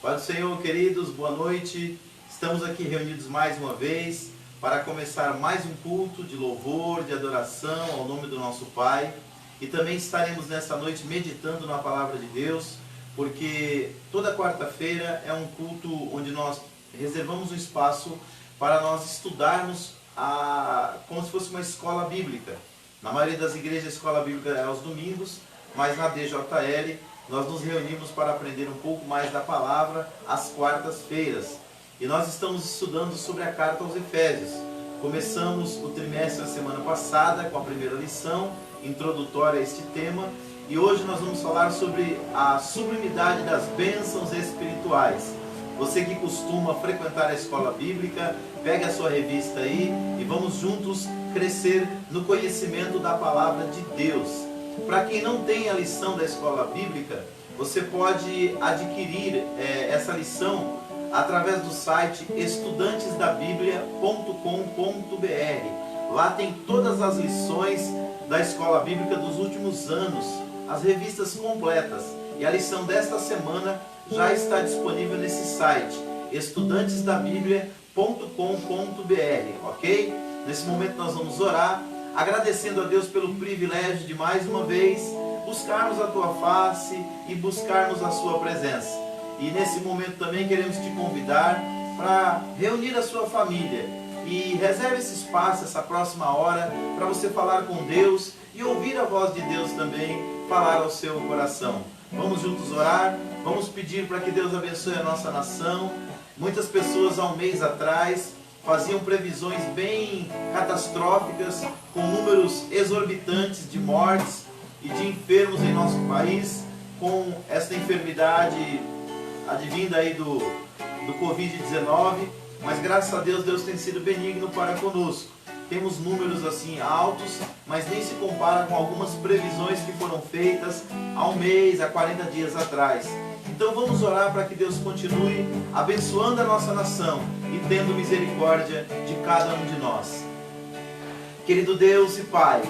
Paz do Senhor, queridos, boa noite. Estamos aqui reunidos mais uma vez para começar mais um culto de louvor, de adoração ao nome do nosso Pai. E também estaremos nessa noite meditando na Palavra de Deus, porque toda quarta-feira é um culto onde nós reservamos um espaço para nós estudarmos como se fosse uma escola bíblica. Na maioria das igrejas a escola bíblica é aos domingos, mas na DJL nós nos reunimos para aprender um pouco mais da palavra às quartas-feiras. E nós estamos estudando sobre a carta aos Efésios. Começamos o trimestre da semana passada com a primeira lição, introdutória a este tema. E hoje nós vamos falar sobre a sublimidade das bênçãos espirituais. Você que costuma frequentar a escola bíblica, pegue a sua revista aí e vamos juntos crescer no conhecimento da palavra de Deus. Para quem não tem a lição da escola bíblica, você pode adquirir essa lição através do site estudantesdabiblia.com.br. Lá tem todas as lições da escola bíblica dos últimos anos, as revistas completas. E a lição desta semana já está disponível nesse site, estudantesdabiblia.com.br, ok? Nesse momento nós vamos orar, agradecendo a Deus pelo privilégio de mais uma vez buscarmos a Tua face e buscarmos a Sua presença. E nesse momento também queremos te convidar para reunir a sua família e reserve esse espaço, essa próxima hora, para você falar com Deus e ouvir a voz de Deus também falar ao seu coração. Vamos juntos orar, vamos pedir para que Deus abençoe a nossa nação. Muitas pessoas há um mês atrás faziam previsões bem catastróficas, com números exorbitantes de mortes e de enfermos em nosso país, com esta enfermidade advinda aí do Covid-19, mas graças a Deus, Deus tem sido benigno para conosco. Temos números assim altos, mas nem se compara com algumas previsões que foram feitas há um mês, há 40 dias atrás. Então vamos orar para que Deus continue abençoando a nossa nação e tendo misericórdia de cada um de nós. Querido Deus e Pai,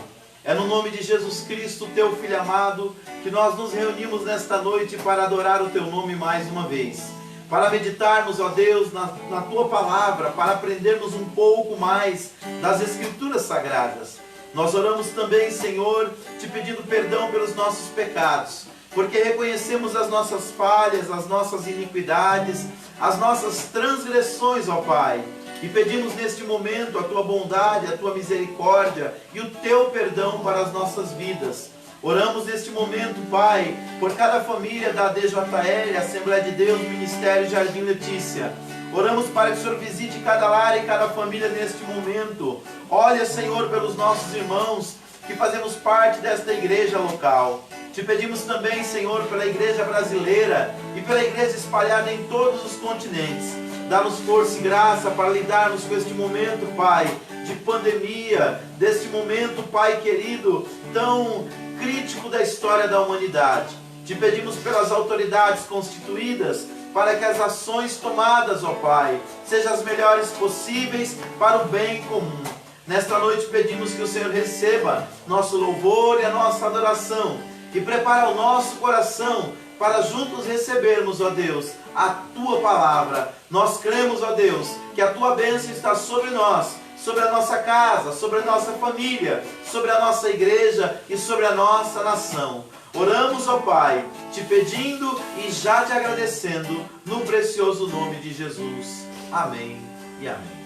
é no nome de Jesus Cristo, Teu Filho amado, que nós nos reunimos nesta noite para adorar o Teu nome mais uma vez. Para meditarmos, ó Deus, na Tua Palavra, para aprendermos um pouco mais das Escrituras Sagradas. Nós oramos também, Senhor, te pedindo perdão pelos nossos pecados, porque reconhecemos as nossas falhas, as nossas iniquidades, as nossas transgressões, ó Pai. E pedimos neste momento a Tua bondade, a Tua misericórdia e o Teu perdão para as nossas vidas. Oramos neste momento, Pai, por cada família da DJL, Assembleia de Deus, Ministério Jardim Letícia. Oramos para que o Senhor visite cada lar e cada família neste momento. Olha, Senhor, pelos nossos irmãos que fazemos parte desta igreja local. Te pedimos também, Senhor, pela igreja brasileira e pela igreja espalhada em todos os continentes. Dá-nos força e graça para lidarmos com este momento, Pai, de pandemia, deste momento, Pai querido, tão crítico da história da humanidade. Te pedimos pelas autoridades constituídas, para que as ações tomadas, ó Pai, sejam as melhores possíveis para o bem comum. Nesta noite pedimos que o Senhor receba nosso louvor e a nossa adoração, e prepara o nosso coração para juntos recebermos, ó Deus, a Tua palavra. Nós cremos, ó Deus, que a Tua bênção está sobre nós, sobre a nossa casa, sobre a nossa família, sobre a nossa igreja e sobre a nossa nação. Oramos, ó Pai, te pedindo e já te agradecendo, no precioso nome de Jesus. Amém e amém.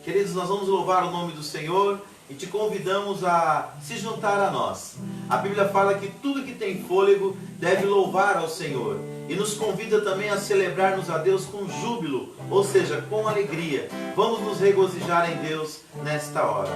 Queridos, nós vamos louvar o nome do Senhor e te convidamos a se juntar a nós. A Bíblia fala que tudo que tem fôlego deve louvar ao Senhor. E nos convida também a celebrarmos a Deus com júbilo, ou seja, com alegria. Vamos nos regozijar em Deus nesta hora.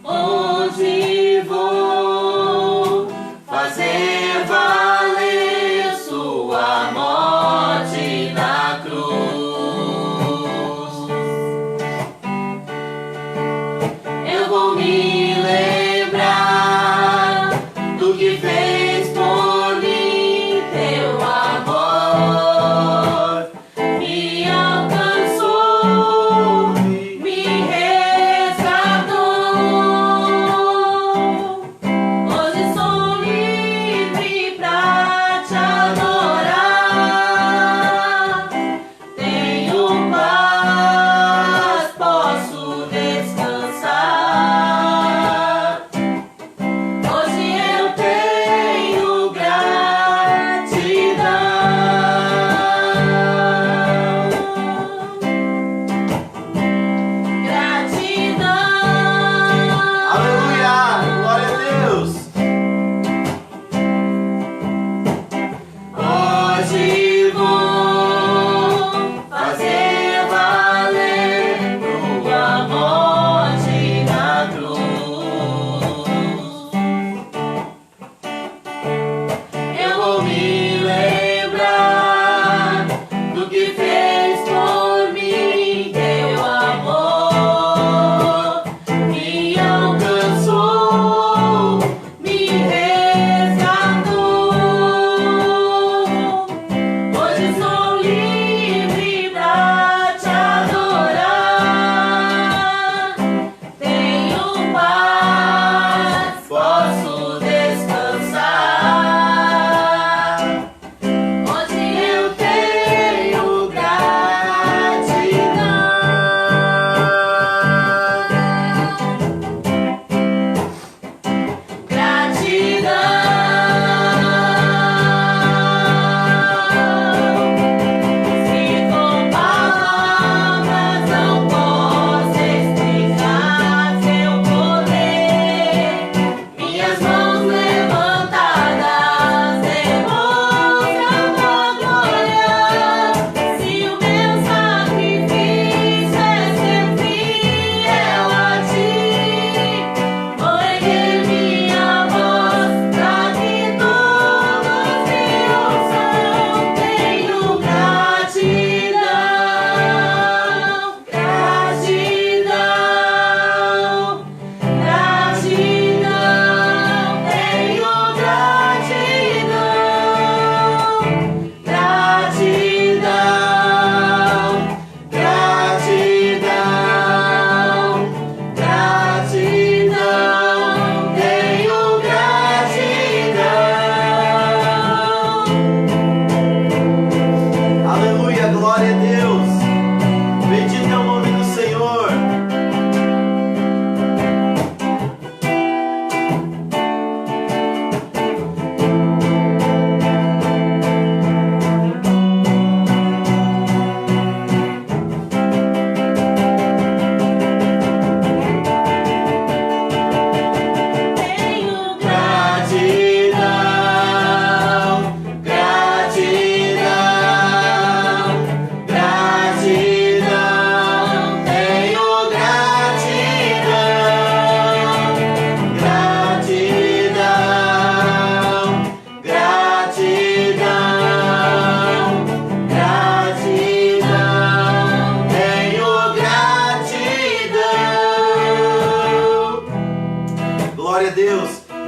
Hoje vou fazer valer sua morte na cruz.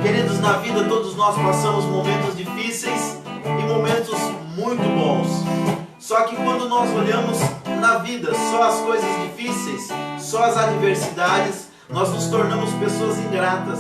Queridos, na vida todos nós passamos momentos difíceis e momentos muito bons. Só que quando nós olhamos na vida só as coisas difíceis, só as adversidades, nós nos tornamos pessoas ingratas.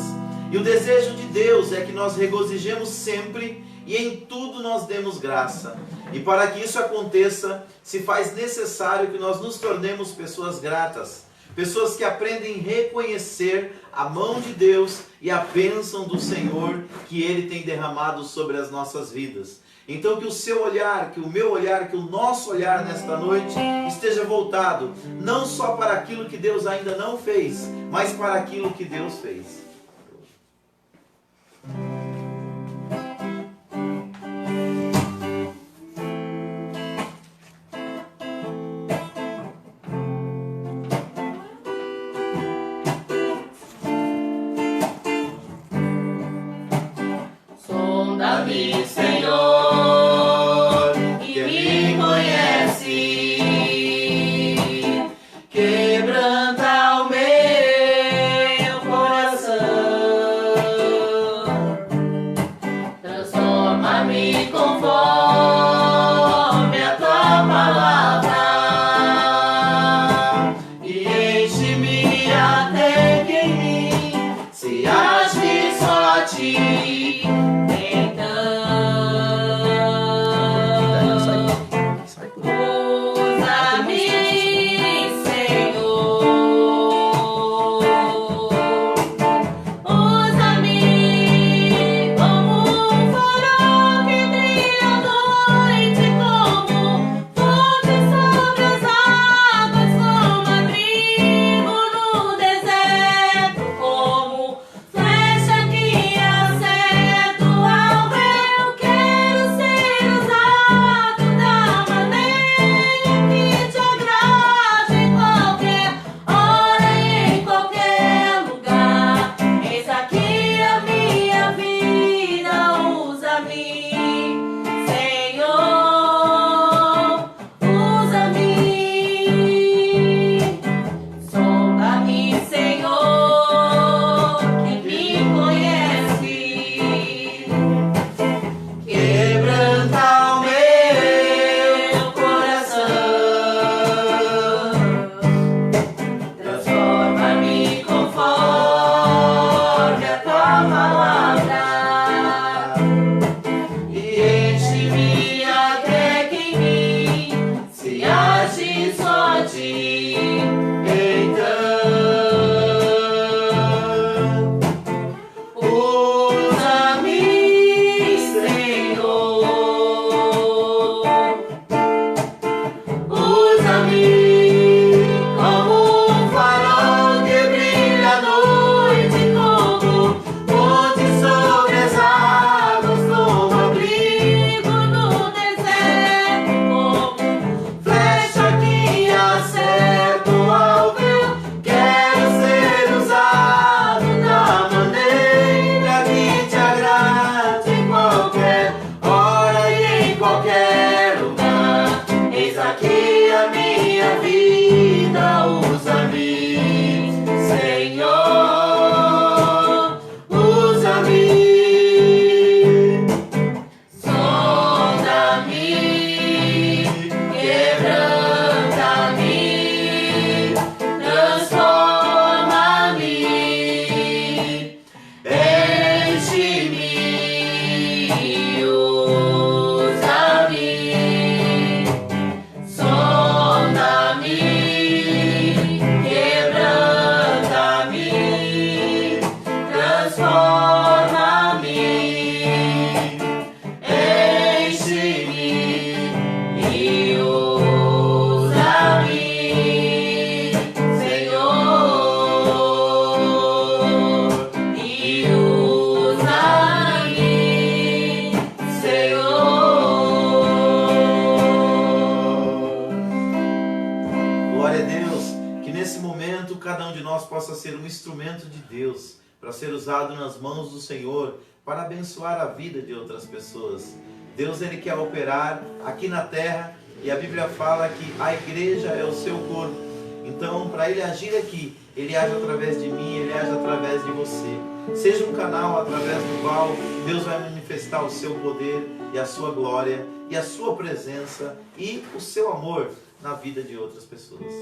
E o desejo de Deus é que nós regozijemos sempre e em tudo nós demos graça. E para que isso aconteça, se faz necessário que nós nos tornemos pessoas gratas. Pessoas que aprendem a reconhecer a mão de Deus e a bênção do Senhor que Ele tem derramado sobre as nossas vidas. Então que o seu olhar, que o meu olhar, que o nosso olhar nesta noite esteja voltado não só para aquilo que Deus ainda não fez, mas para aquilo que Deus fez. Sonda-me, Senhor, que me conhece, quebranta o meu coração, transforma-me conforme a tua palavra e enche-me até que em mim se ache só a ti. Possa ser um instrumento de Deus para ser usado nas mãos do Senhor para abençoar a vida de outras pessoas. Deus, Ele quer operar aqui na terra e a Bíblia fala que a igreja é o seu corpo. Então, para Ele agir aqui, Ele age através de mim, Ele age através de você. Seja um canal através do qual Deus vai manifestar o seu poder e a sua glória e a sua presença e o seu amor na vida de outras pessoas.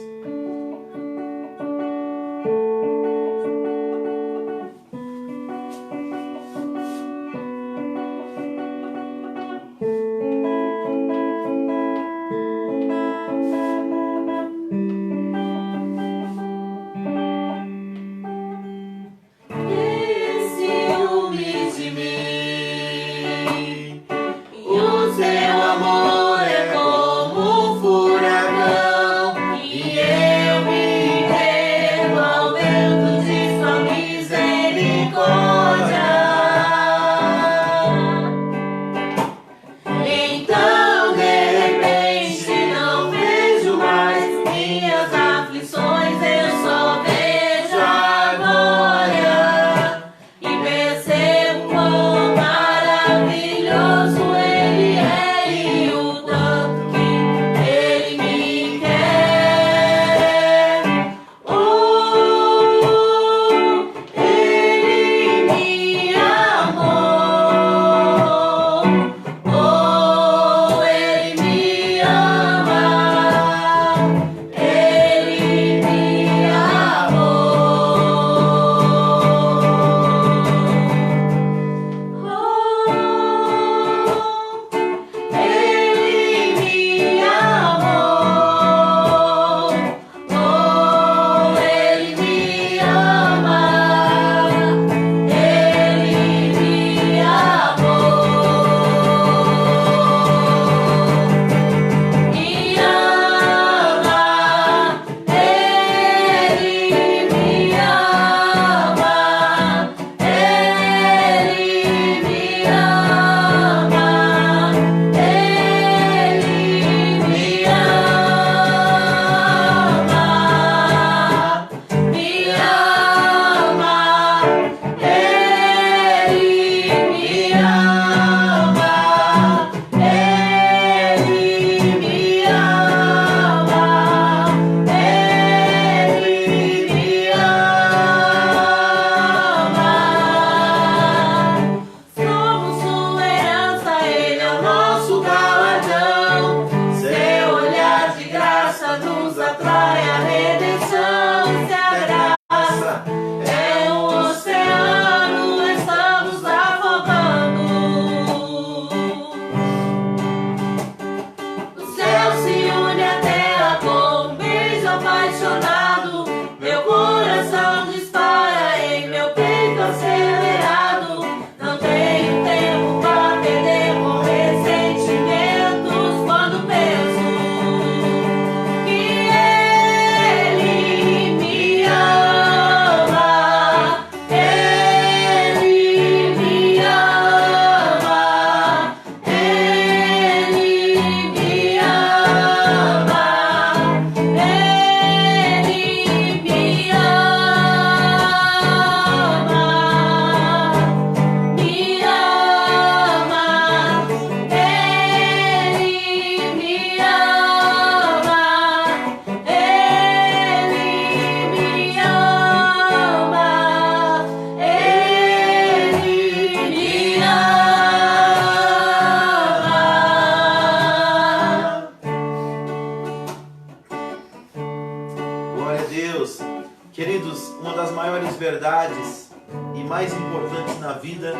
verdades e mais importantes na vida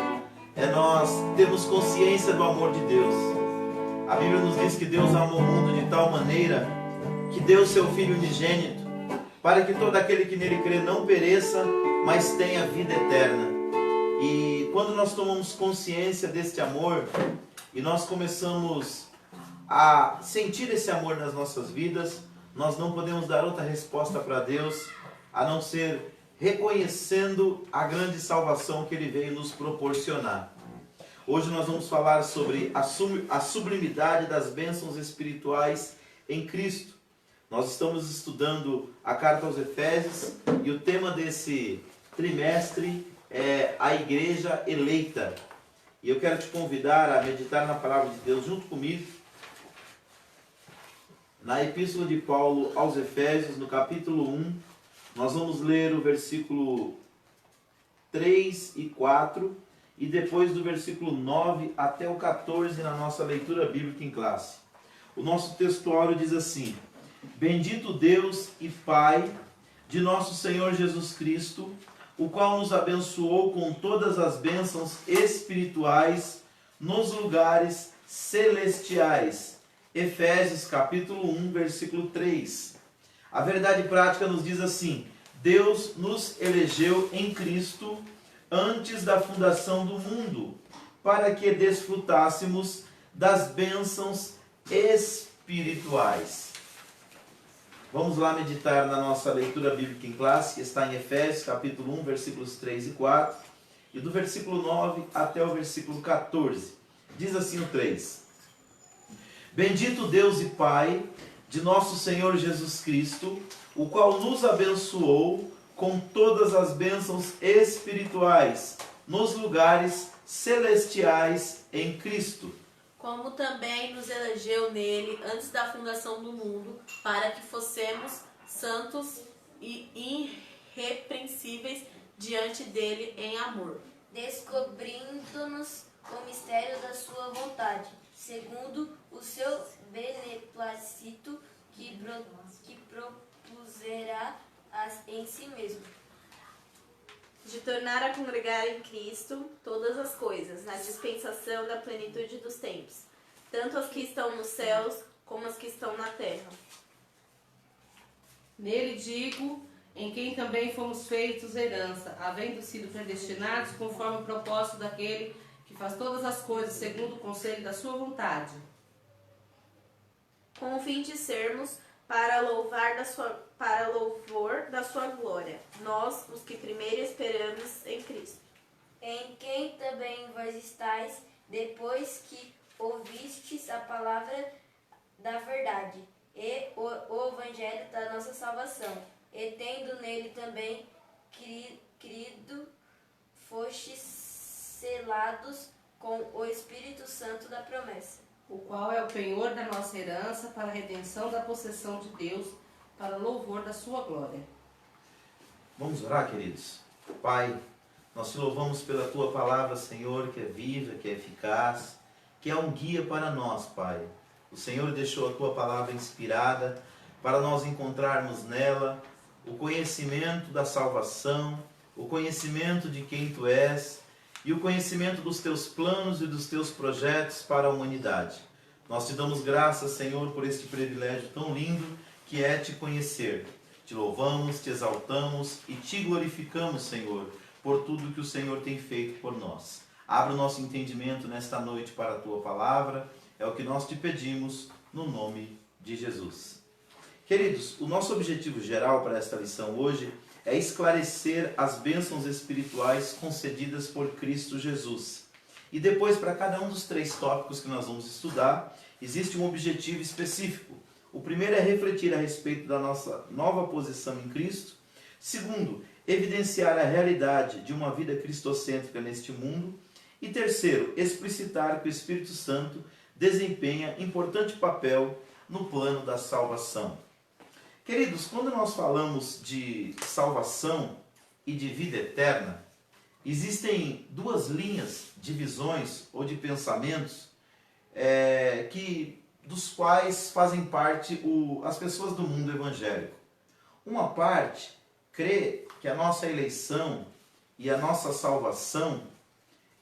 é nós termos consciência do amor de Deus. A Bíblia nos diz que Deus amou o mundo de tal maneira que deu seu Filho unigênito, para que todo aquele que nele crê não pereça, mas tenha vida eterna. E quando nós tomamos consciência deste amor e nós começamos a sentir esse amor nas nossas vidas, nós não podemos dar outra resposta para Deus a não ser reconhecendo a grande salvação que Ele veio nos proporcionar. Hoje nós vamos falar sobre a sublimidade das bênçãos espirituais em Cristo. Nós estamos estudando a carta aos Efésios e o tema desse trimestre é a igreja eleita. E eu quero te convidar a meditar na palavra de Deus junto comigo, na Epístola de Paulo aos Efésios, no capítulo 1, Nós vamos ler o versículo 3 e 4 e depois do versículo 9 até o 14 na nossa leitura bíblica em classe. O nosso textuário diz assim: Bendito Deus e Pai de nosso Senhor Jesus Cristo, o qual nos abençoou com todas as bênçãos espirituais nos lugares celestiais. Efésios capítulo 1, versículo 3. A verdade prática nos diz assim: Deus nos elegeu em Cristo antes da fundação do mundo, para que desfrutássemos das bênçãos espirituais. Vamos lá meditar na nossa leitura bíblica em classe, que está em Efésios capítulo 1, versículos 3 e 4, e do versículo 9 até o versículo 14. Diz assim o 3: Bendito Deus e Pai de nosso Senhor Jesus Cristo, o qual nos abençoou com todas as bênçãos espirituais nos lugares celestiais em Cristo. Como também nos elegeu nele antes da fundação do mundo, para que fossemos santos e irrepreensíveis diante dele em amor, descobrindo-nos o mistério da sua vontade, segundo o seu beneplácito que propusera em si mesmo, de tornar a congregar em Cristo todas as coisas, na dispensação da plenitude dos tempos, tanto as que estão nos céus como as que estão na terra. Nele digo, em quem também fomos feitos herança, havendo sido predestinados conforme o propósito daquele que faz todas as coisas segundo o conselho da sua vontade, com o fim de sermos para louvor da sua glória, nós, os que primeiro esperamos em Cristo. Em quem também vós estáis, depois que ouvistes a palavra da verdade, e o evangelho da nossa salvação, e tendo nele também crido, fostes selados com o Espírito Santo da promessa, o qual é o penhor da nossa herança para a redenção da possessão de Deus, para louvor da sua glória. Vamos orar, queridos? Pai, nós te louvamos pela tua palavra, Senhor, que é viva, que é eficaz, que é um guia para nós, Pai. O Senhor deixou a tua palavra inspirada para nós encontrarmos nela o conhecimento da salvação, o conhecimento de quem tu és e o conhecimento dos teus planos e dos teus projetos para a humanidade. Nós te damos graças, Senhor, por este privilégio tão lindo que é te conhecer. Te louvamos, te exaltamos e te glorificamos, Senhor, por tudo que o Senhor tem feito por nós. Abra o nosso entendimento nesta noite para a tua palavra, é o que nós te pedimos no nome de Jesus. Queridos, o nosso objetivo geral para esta lição hoje é esclarecer as bênçãos espirituais concedidas por Cristo Jesus. E depois, para cada um dos 3 tópicos que nós vamos estudar, existe um objetivo específico. O primeiro é refletir a respeito da nossa nova posição em Cristo. Segundo, evidenciar a realidade de uma vida cristocêntrica neste mundo. E terceiro, explicitar que o Espírito Santo desempenha importante papel no plano da salvação. Queridos, quando nós falamos de salvação e de vida eterna, existem 2 linhas de visões ou de pensamentos dos quais fazem parte as pessoas do mundo evangélico. Uma parte crê que a nossa eleição e a nossa salvação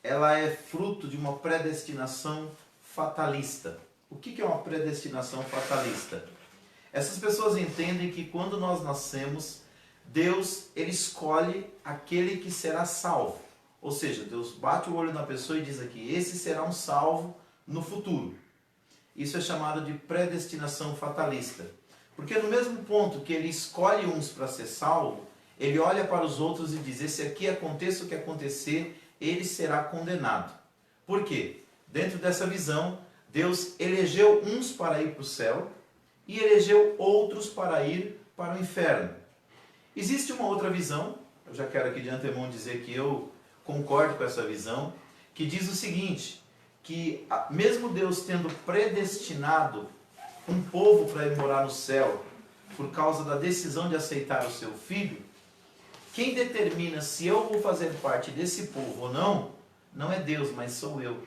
ela é fruto de uma predestinação fatalista. O que é uma predestinação fatalista? Essas pessoas entendem que quando nós nascemos, Deus ele escolhe aquele que será salvo. Ou seja, Deus bate o olho na pessoa e diz aqui, esse será um salvo no futuro. Isso é chamado de predestinação fatalista. Porque no mesmo ponto que ele escolhe uns para ser salvo, ele olha para os outros e diz, esse aqui aconteça o que acontecer, ele será condenado. Por quê? Dentro dessa visão, Deus elegeu uns para ir para o céu e elegeu outros para ir para o inferno. Existe uma outra visão, eu já quero aqui de antemão dizer que eu concordo com essa visão, que diz o seguinte, que mesmo Deus tendo predestinado um povo para ir morar no céu, por causa da decisão de aceitar o seu filho, quem determina se eu vou fazer parte desse povo ou não, não é Deus, mas sou eu.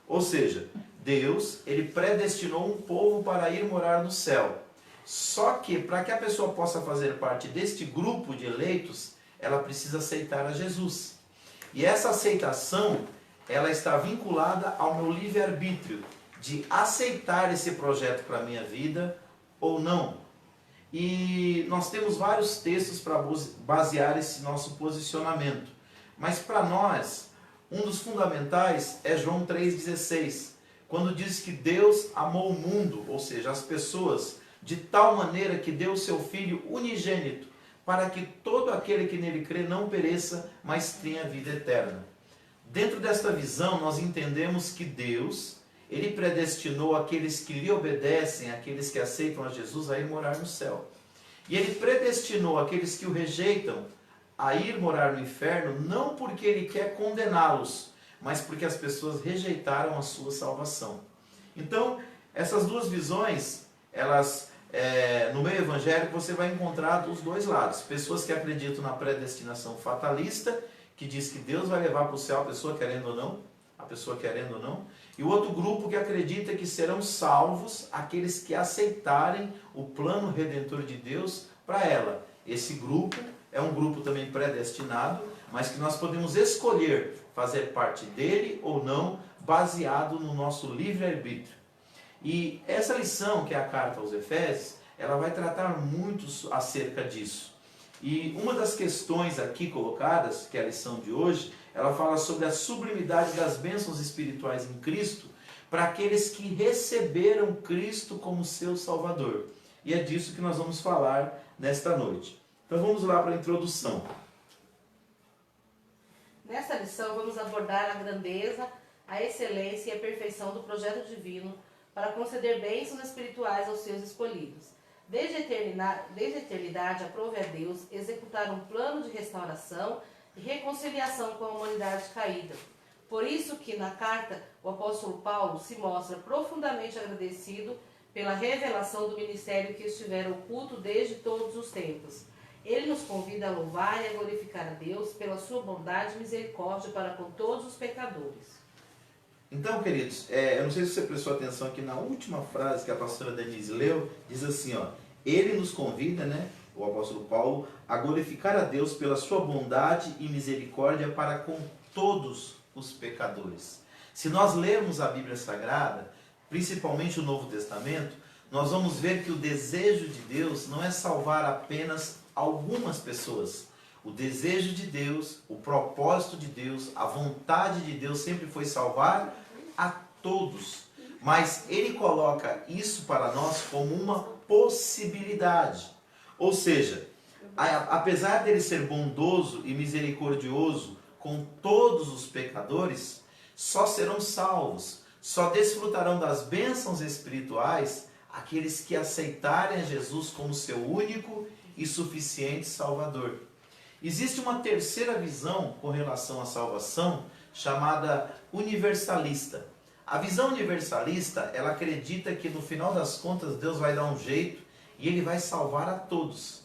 Ou seja, Deus, ele predestinou um povo para ir morar no céu. Só que, para que a pessoa possa fazer parte deste grupo de eleitos, ela precisa aceitar a Jesus. E essa aceitação, ela está vinculada ao meu livre-arbítrio, de aceitar esse projeto para a minha vida ou não. E nós temos vários textos para basear esse nosso posicionamento. Mas para nós, um dos fundamentais é João 3,16, quando diz que Deus amou o mundo, ou seja, as pessoas, de tal maneira que deu o seu Filho unigênito, para que todo aquele que nele crê não pereça, mas tenha vida eterna. Dentro desta visão, nós entendemos que Deus, ele predestinou aqueles que lhe obedecem, aqueles que aceitam a Jesus, a ir morar no céu. E ele predestinou aqueles que o rejeitam a ir morar no inferno, não porque ele quer condená-los, mas porque as pessoas rejeitaram a sua salvação. Então, essas duas visões, elas, no meio evangélico, você vai encontrar dos dois lados. Pessoas que acreditam na predestinação fatalista, que diz que Deus vai levar para o céu a pessoa querendo ou não, e o outro grupo que acredita que serão salvos aqueles que aceitarem o plano redentor de Deus para ela. Esse grupo é um grupo também predestinado, mas que nós podemos escolher fazer parte dele ou não, baseado no nosso livre-arbítrio. E essa lição, que é a carta aos Efésios, ela vai tratar muito acerca disso. E uma das questões aqui colocadas, que é a lição de hoje, ela fala sobre a sublimidade das bênçãos espirituais em Cristo para aqueles que receberam Cristo como seu Salvador. E é disso que nós vamos falar nesta noite. Então vamos lá para a introdução. Nesta lição vamos abordar a grandeza, a excelência e a perfeição do projeto divino para conceder bênçãos espirituais aos seus escolhidos. Desde a eternidade, aprove a Deus executar um plano de restauração e reconciliação com a humanidade caída. Por isso que na carta o apóstolo Paulo se mostra profundamente agradecido pela revelação do ministério que estivera oculto desde todos os tempos. Ele nos convida a louvar e a glorificar a Deus pela sua bondade e misericórdia para com todos os pecadores. Então, queridos, eu não sei se você prestou atenção aqui na última frase que a pastora Denise leu, diz assim, ó, ele nos convida, o apóstolo Paulo, a glorificar a Deus pela sua bondade e misericórdia para com todos os pecadores. Se nós lermos a Bíblia Sagrada, principalmente o Novo Testamento, nós vamos ver que o desejo de Deus não é salvar apenas algumas pessoas. O desejo de Deus, o propósito de Deus, a vontade de Deus sempre foi salvar a todos. Mas Ele coloca isso para nós como uma possibilidade. Ou seja, apesar dele ser bondoso e misericordioso com todos os pecadores, só serão salvos, só desfrutarão das bênçãos espirituais aqueles que aceitarem a Jesus como seu único e suficiente Salvador. Existe uma terceira visão com relação à salvação, chamada universalista. A visão universalista, ela acredita que no final das contas Deus vai dar um jeito e Ele vai salvar a todos.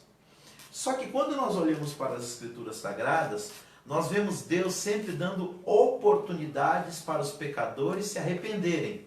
Só que quando nós olhamos para as Escrituras Sagradas, nós vemos Deus sempre dando oportunidades para os pecadores se arrependerem.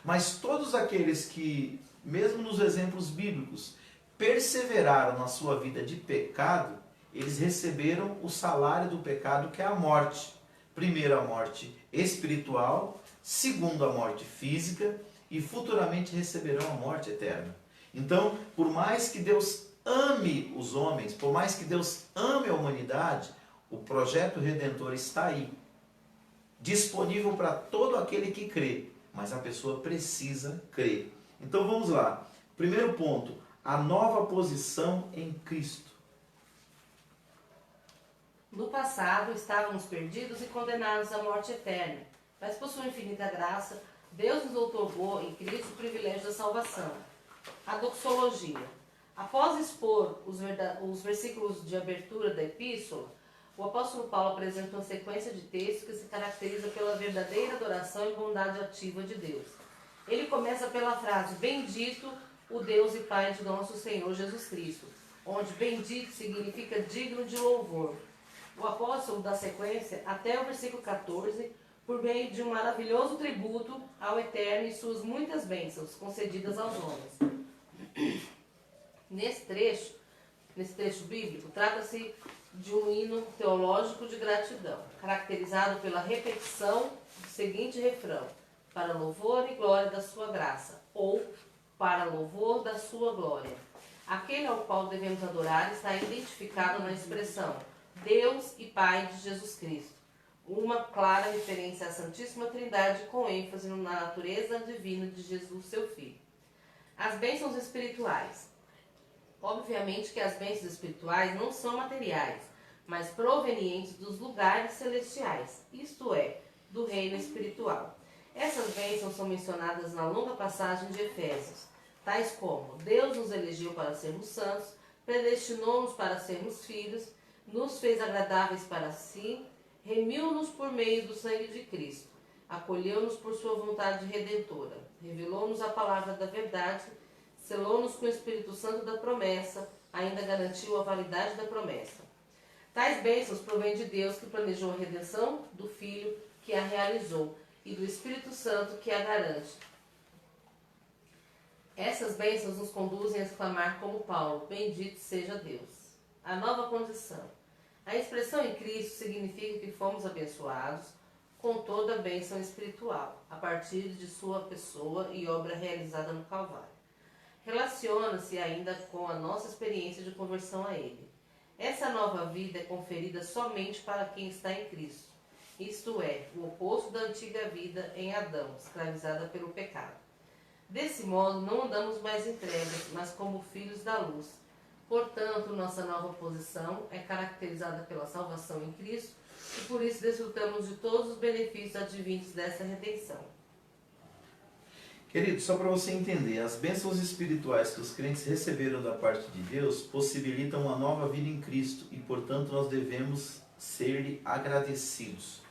Mas todos aqueles que, mesmo nos exemplos bíblicos, perseveraram na sua vida de pecado, eles receberam o salário do pecado, que é a morte. Primeiro a morte espiritual, segundo a morte física, e futuramente receberão a morte eterna. Então, por mais que Deus ame os homens, por mais que Deus ame a humanidade, o projeto redentor está aí, disponível para todo aquele que crê, mas a pessoa precisa crer. Então vamos lá. Primeiro ponto, a nova posição em Cristo. No passado estávamos perdidos e condenados à morte eterna, mas por sua infinita graça, Deus nos outorgou em Cristo o privilégio da salvação. A doxologia. Após expor os versículos de abertura da epístola, o apóstolo Paulo apresenta uma sequência de textos que se caracteriza pela verdadeira adoração e bondade ativa de Deus. Ele começa pela frase, bendito o Deus e Pai de nosso Senhor Jesus Cristo, onde bendito significa digno de louvor. O apóstolo dá sequência até o versículo 14, por meio de um maravilhoso tributo ao Eterno e suas muitas bênçãos concedidas aos homens. Nesse trecho bíblico, trata-se de um hino teológico de gratidão, caracterizado pela repetição do seguinte refrão: para louvor e glória da sua graça, ou para louvor da sua glória. Aquele ao qual devemos adorar está identificado na expressão Deus e Pai de Jesus Cristo, uma clara referência à Santíssima Trindade com ênfase na natureza divina de Jesus, seu Filho. As bênçãos espirituais. Obviamente que as bênçãos espirituais não são materiais, mas provenientes dos lugares celestiais, isto é, do reino espiritual. Essas bênçãos são mencionadas na longa passagem de Efésios, tais como: Deus nos elegeu para sermos santos, predestinou-nos para sermos filhos, nos fez agradáveis para si, remiu-nos por meio do sangue de Cristo, acolheu-nos por sua vontade redentora, revelou-nos a palavra da verdade, selou-nos com o Espírito Santo da promessa, ainda garantiu a validade da promessa. Tais bênçãos provêm de Deus, que planejou a redenção, do Filho, que a realizou, e do Espírito Santo, que a garante. Essas bênçãos nos conduzem a exclamar como Paulo: bendito seja Deus. A nova condição. A expressão em Cristo significa que fomos abençoados com toda a bênção espiritual, a partir de sua pessoa e obra realizada no Calvário. Relaciona-se ainda com a nossa experiência de conversão a Ele. Essa nova vida é conferida somente para quem está em Cristo, isto é, o oposto da antiga vida em Adão, escravizada pelo pecado. Desse modo, não andamos mais em trevas, mas como filhos da luz. Portanto, nossa nova posição é caracterizada pela salvação em Cristo e por isso desfrutamos de todos os benefícios advindos dessa redenção. Querido, só para você entender, as bênçãos espirituais que os crentes receberam da parte de Deus possibilitam uma nova vida em Cristo e, portanto, nós devemos ser-lhe agradecidos.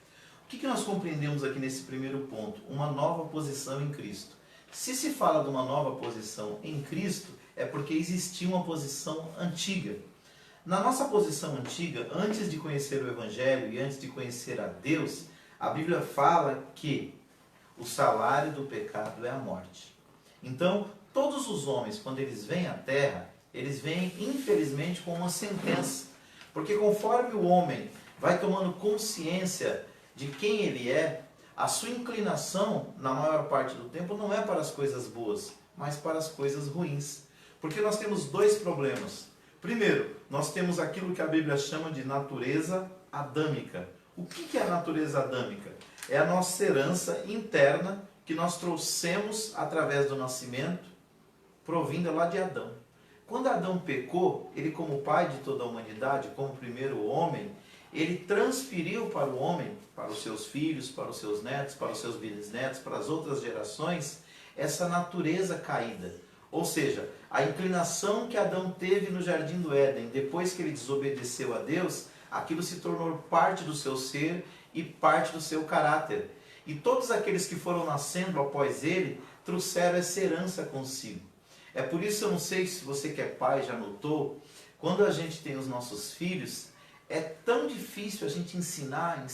O que nós compreendemos aqui nesse primeiro ponto? Uma nova posição em Cristo. Se se fala de uma nova posição em Cristo, é porque existia uma posição antiga. Na nossa posição antiga, antes de conhecer o Evangelho e antes de conhecer a Deus, a Bíblia fala que o salário do pecado é a morte. Então, todos os homens, quando eles vêm à Terra, eles vêm, infelizmente, com uma sentença. Porque conforme o homem vai tomando consciência de quem ele é, a sua inclinação, na maior parte do tempo, não é para as coisas boas, mas para as coisas ruins. Porque nós temos dois problemas. Primeiro, nós temos aquilo que a Bíblia chama de natureza adâmica. O que é a natureza adâmica? É a nossa herança interna que nós trouxemos através do nascimento, provinda lá de Adão. Quando Adão pecou, ele como pai de toda a humanidade, como primeiro homem, ele transferiu para o homem, para os seus filhos, para os seus netos, para os seus bisnetos, para as outras gerações, essa natureza caída. Ou seja, a inclinação que Adão teve no Jardim do Éden, depois que ele desobedeceu a Deus, aquilo se tornou parte do seu ser e parte do seu caráter. E todos aqueles que foram nascendo após ele, trouxeram essa herança consigo. É por isso, eu não sei se você que é pai já notou, quando a gente tem os nossos filhos, é tão difícil a gente ensinar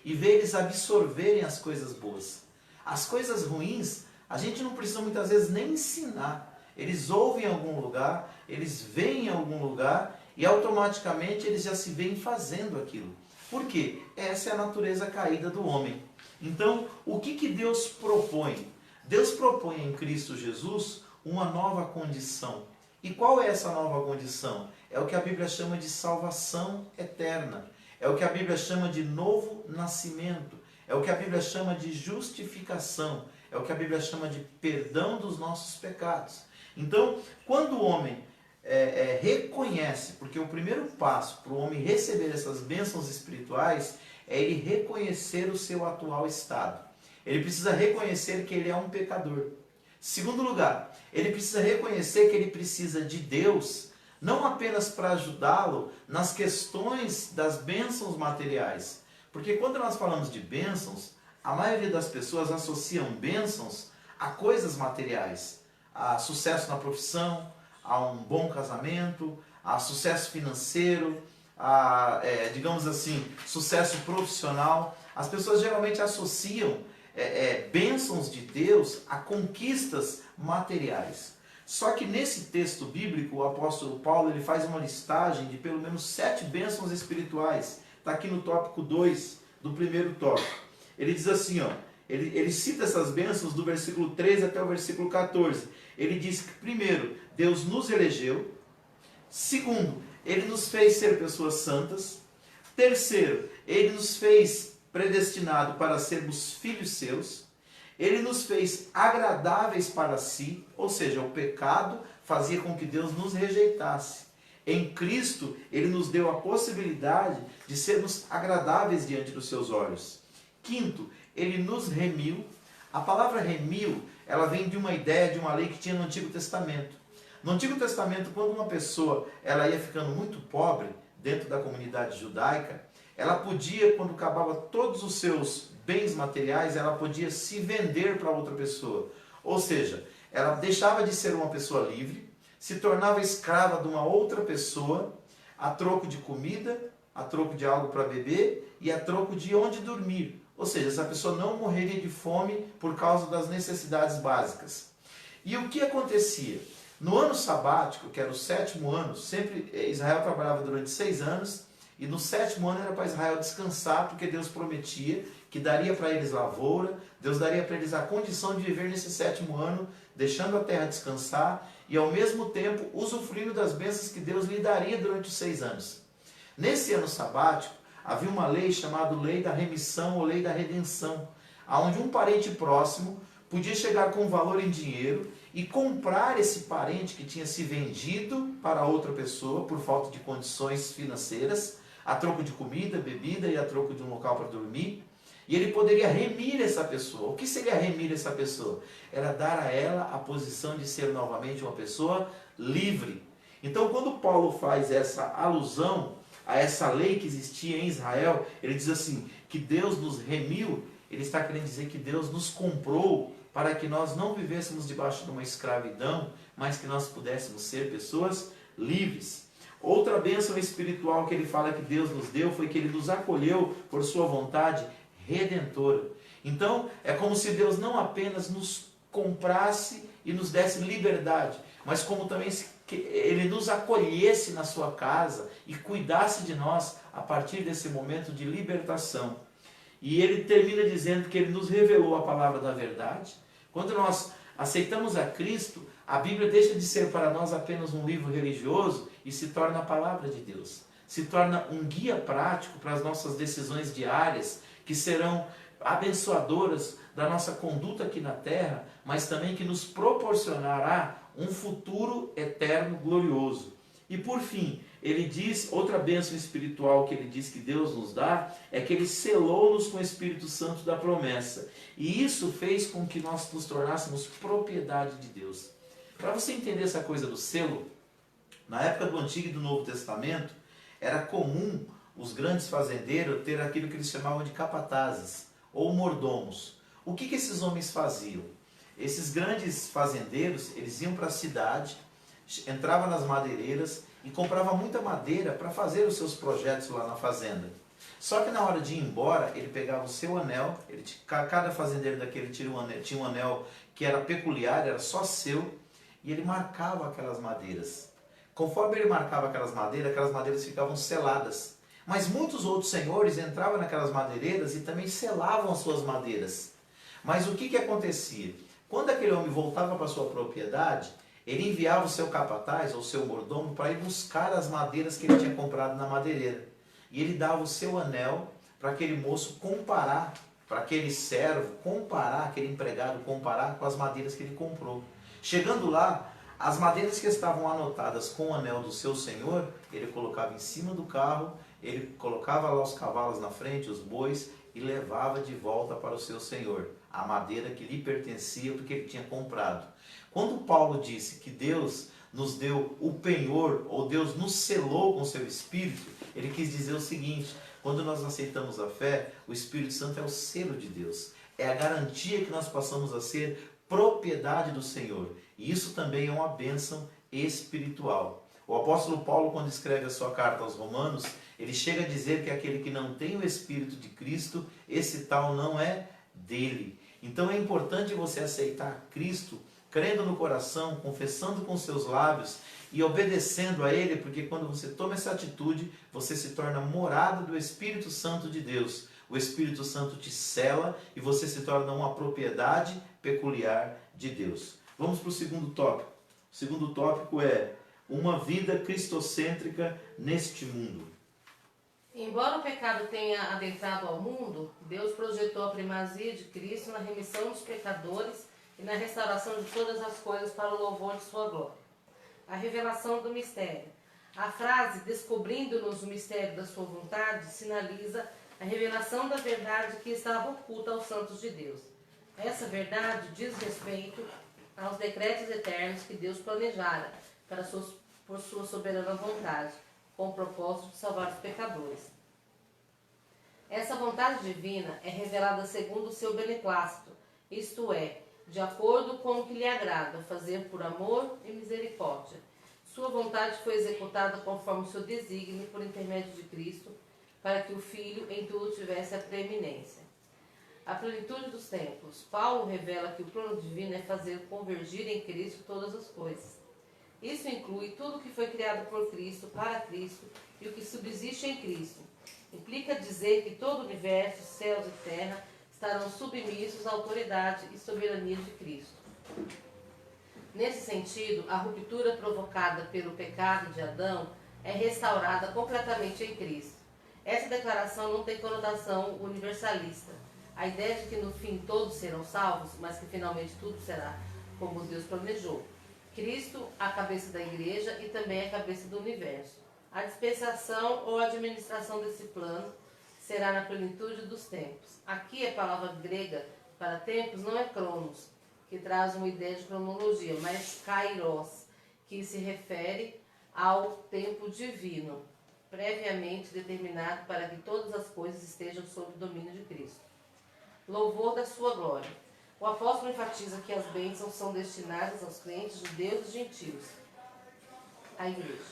e ver eles absorverem as coisas boas. As coisas ruins, a gente não precisa muitas vezes nem ensinar. Eles ouvem em algum lugar, eles veem em algum lugar e automaticamente eles já se veem fazendo aquilo. Por quê? Essa é a natureza caída do homem. Então, o que Deus propõe? Deus propõe em Cristo Jesus uma nova condição. E qual é essa nova condição? É o que a Bíblia chama de salvação eterna. É o que a Bíblia chama de novo nascimento. É o que a Bíblia chama de justificação. É o que a Bíblia chama de perdão dos nossos pecados. Então, quando o homem reconhece, porque o primeiro passo para o homem receber essas bênçãos espirituais é ele reconhecer o seu atual estado. Ele precisa reconhecer que ele é um pecador. Segundo lugar, ele precisa reconhecer que ele precisa de Deus, não apenas para ajudá-lo nas questões das bênçãos materiais. Porque quando nós falamos de bênçãos, a maioria das pessoas associam bênçãos a coisas materiais. a sucesso na profissão, a um bom casamento, a sucesso financeiro, a, digamos assim, sucesso profissional. As pessoas geralmente associam bênçãos de Deus a conquistas materiais. Só que nesse texto bíblico, o apóstolo Paulo ele faz uma listagem de pelo menos 7 bênçãos espirituais. Está aqui no tópico 2 do primeiro tópico. Ele diz assim, ó, ele cita essas bênçãos do versículo 13 até o versículo 14. Ele diz que, primeiro, Deus nos elegeu. Segundo, Ele nos fez ser pessoas santas. Terceiro, Ele nos fez predestinado para sermos filhos seus. Ele nos fez agradáveis para si, ou seja, o pecado fazia com que Deus nos rejeitasse. Em Cristo, Ele nos deu a possibilidade de sermos agradáveis diante dos seus olhos. Quinto, Ele nos remiu. A palavra remiu, ela vem de uma ideia, de uma lei que tinha no Antigo Testamento. No Antigo Testamento, quando uma pessoa ela ia ficando muito pobre dentro da comunidade judaica, ela podia, quando acabava todos os seus bens materiais, ela podia se vender para outra pessoa. Ou seja, ela deixava de ser uma pessoa livre, se tornava escrava de uma outra pessoa, a troco de comida, a troco de algo para beber e a troco de onde dormir. Ou seja, essa pessoa não morreria de fome por causa das necessidades básicas. E o que acontecia? No ano sabático, que era o 7º ano, sempre Israel trabalhava durante 6 anos, e no 7º ano era para Israel descansar, porque Deus prometia que daria para eles lavoura, Deus daria para eles a condição de viver nesse 7º ano, deixando a terra descansar, e ao mesmo tempo usufruindo das bênçãos que Deus lhe daria durante os 6 anos. Nesse ano sabático, havia uma lei chamada Lei da Remissão ou Lei da Redenção, onde um parente próximo podia chegar com valor em dinheiro e comprar esse parente que tinha se vendido para outra pessoa por falta de condições financeiras, a troco de comida, bebida e a troco de um local para dormir. E ele poderia remir essa pessoa. O que seria remir essa pessoa? Era dar a ela a posição de ser novamente uma pessoa livre. Então, quando Paulo faz essa alusão a essa lei que existia em Israel, ele diz assim, que Deus nos remiu, ele está querendo dizer que Deus nos comprou para que nós não vivêssemos debaixo de uma escravidão, mas que nós pudéssemos ser pessoas livres. Outra bênção espiritual que ele fala que Deus nos deu foi que Ele nos acolheu por sua vontade redentora. Então, é como se Deus não apenas nos comprasse e nos desse liberdade, mas como também que Ele nos acolhesse na sua casa e cuidasse de nós a partir desse momento de libertação. E ele termina dizendo que Ele nos revelou a palavra da verdade. Quando nós aceitamos a Cristo, a Bíblia deixa de ser para nós apenas um livro religioso e se torna a palavra de Deus. Se torna um guia prático para as nossas decisões diárias, que serão abençoadoras da nossa conduta aqui na terra, mas também que nos proporcionará um futuro eterno glorioso. E por fim, ele diz, outra bênção espiritual que ele diz que Deus nos dá, é que Ele selou-nos com o Espírito Santo da promessa. E isso fez com que nós nos tornássemos propriedade de Deus. Para você entender essa coisa do selo, na época do Antigo e do Novo Testamento, era comum os grandes fazendeiros ter aquilo que eles chamavam de capatazes, ou mordomos. O que esses homens faziam? Esses grandes fazendeiros, eles iam para a cidade, entravam nas madeireiras e compravam muita madeira para fazer os seus projetos lá na fazenda. Só que na hora de ir embora, ele pegava o seu anel, cada fazendeiro daquele tinha um anel que era peculiar, era só seu, e ele marcava aquelas madeiras. Conforme ele marcava aquelas madeiras ficavam seladas. Mas muitos outros senhores entravam naquelas madeireiras e também selavam as suas madeiras. Mas o que acontecia? Quando aquele homem voltava para a sua propriedade, ele enviava o seu capataz ou o seu mordomo para ir buscar as madeiras que ele tinha comprado na madeireira. E ele dava o seu anel para aquele moço comparar, para aquele servo comparar, aquele empregado comparar com as madeiras que ele comprou. Chegando lá, as madeiras que estavam anotadas com o anel do seu senhor, ele colocava em cima do carro, ele colocava lá os cavalos na frente, os bois, e levava de volta para o seu senhor, a madeira que lhe pertencia porque ele tinha comprado. Quando Paulo disse que Deus nos deu o penhor, ou Deus nos selou com seu Espírito, ele quis dizer o seguinte: quando nós aceitamos a fé, o Espírito Santo é o selo de Deus, é a garantia que nós passamos a ser propriedade do Senhor. E isso também é uma bênção espiritual. O apóstolo Paulo, quando escreve a sua carta aos Romanos, ele chega a dizer que aquele que não tem o Espírito de Cristo, esse tal não é dele. Então é importante você aceitar Cristo, crendo no coração, confessando com seus lábios e obedecendo a Ele, porque quando você toma essa atitude, você se torna morada do Espírito Santo de Deus. O Espírito Santo te sela e você se torna uma propriedade peculiar de Deus. Vamos para o segundo tópico. O segundo tópico é uma vida cristocêntrica neste mundo. Embora o pecado tenha adentrado ao mundo, Deus projetou a primazia de Cristo na remissão dos pecadores e na restauração de todas as coisas para o louvor de sua glória. A revelação do mistério. A frase descobrindo-nos o mistério da sua vontade sinaliza a revelação da verdade que estava oculta aos santos de Deus. Essa verdade diz respeito aos decretos eternos que Deus planejara por sua soberana vontade, com o propósito de salvar os pecadores. Essa vontade divina é revelada segundo o seu beneplácito, isto é, de acordo com o que lhe agrada, fazer por amor e misericórdia. Sua vontade foi executada conforme o seu desígnio por intermédio de Cristo, para que o Filho em tudo tivesse a preeminência. A plenitude dos tempos. Paulo revela que o plano divino é fazer convergir em Cristo todas as coisas. Isso inclui tudo que foi criado por Cristo, para Cristo e o que subsiste em Cristo. Implica dizer que todo o universo, céus e terra, estarão submissos à autoridade e soberania de Cristo. Nesse sentido, a ruptura provocada pelo pecado de Adão é restaurada completamente em Cristo. Essa declaração não tem conotação universalista. A ideia de que no fim todos serão salvos, mas que finalmente tudo será como Deus planejou. Cristo, a cabeça da igreja e também a cabeça do universo. A dispensação ou administração desse plano será na plenitude dos tempos. Aqui a palavra grega para tempos não é cronos, que traz uma ideia de cronologia, mas kairos, que se refere ao tempo divino, previamente determinado para que todas as coisas estejam sob o domínio de Cristo. Louvor da sua glória. O apóstolo enfatiza que as bênçãos são destinadas aos crentes judeus e gentios, a igreja.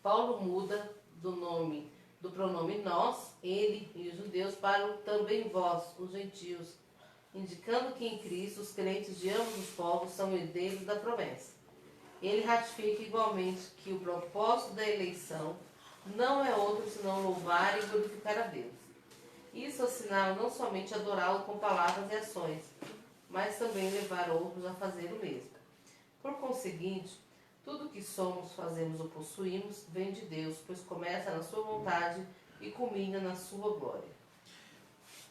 Paulo muda do pronome nós, ele e os judeus, para o também vós, os gentios, indicando que em Cristo os crentes de ambos os povos são herdeiros da promessa. Ele ratifica igualmente que o propósito da eleição não é outro senão louvar e glorificar a Deus. Isso assinala não somente adorá-lo com palavras e ações, mas também levar outros a fazer o mesmo. Por conseguinte, tudo que somos, fazemos ou possuímos vem de Deus, pois começa na sua vontade e culmina na sua glória.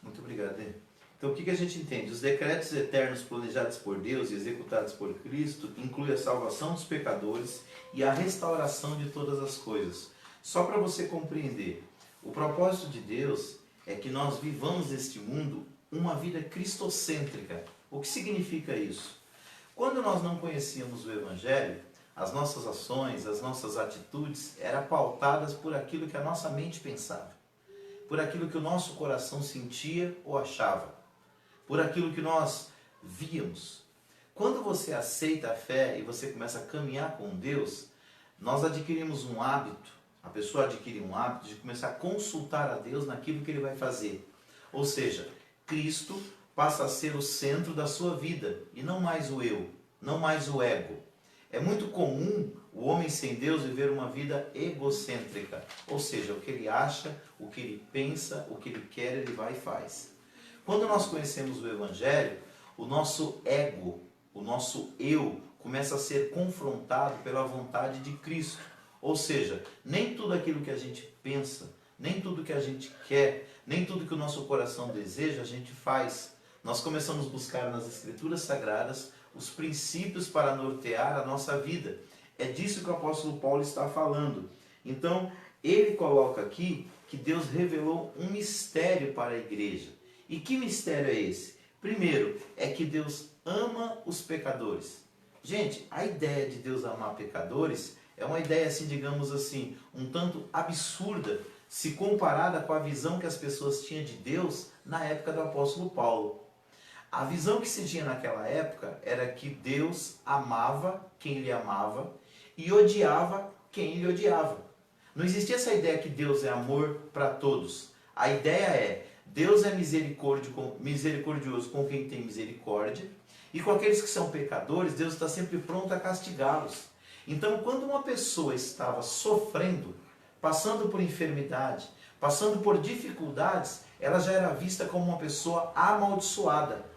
Muito obrigado, Dê. Então o que a gente entende? Os decretos eternos planejados por Deus e executados por Cristo incluem a salvação dos pecadores e a restauração de todas as coisas. Só para você compreender, o propósito de Deus é que nós vivamos neste mundo uma vida cristocêntrica. O que significa isso? Quando nós não conhecíamos o Evangelho, as nossas ações, as nossas atitudes eram pautadas por aquilo que a nossa mente pensava, por aquilo que o nosso coração sentia ou achava, por aquilo que nós víamos. Quando você aceita a fé e você começa a caminhar com Deus, nós adquirimos um hábito, a pessoa adquire um hábito de começar a consultar a Deus naquilo que Ele vai fazer. Ou seja, Cristo passa a ser o centro da sua vida e não mais o eu, não mais o ego. É muito comum o homem sem Deus viver uma vida egocêntrica, ou seja, o que ele acha, o que ele pensa, o que ele quer, ele vai e faz. Quando nós conhecemos o Evangelho, o nosso ego, o nosso eu, começa a ser confrontado pela vontade de Cristo. Ou seja, nem tudo aquilo que a gente pensa, nem tudo que a gente quer, nem tudo que o nosso coração deseja, a gente faz. Nós começamos a buscar nas Escrituras Sagradas os princípios para nortear a nossa vida. É disso que o apóstolo Paulo está falando. Então, ele coloca aqui que Deus revelou um mistério para a igreja. E que mistério é esse? Primeiro, é que Deus ama os pecadores. Gente, a ideia de Deus amar pecadores é uma ideia, assim, digamos assim, um tanto absurda, se comparada com a visão que as pessoas tinham de Deus na época do apóstolo Paulo. A visão que se tinha naquela época era que Deus amava quem Ele amava e odiava quem Ele odiava. Não existia essa ideia que Deus é amor para todos. A ideia é, Deus é misericordioso com quem tem misericórdia, e com aqueles que são pecadores, Deus está sempre pronto a castigá-los. Então, quando uma pessoa estava sofrendo, passando por enfermidade, passando por dificuldades, ela já era vista como uma pessoa amaldiçoada.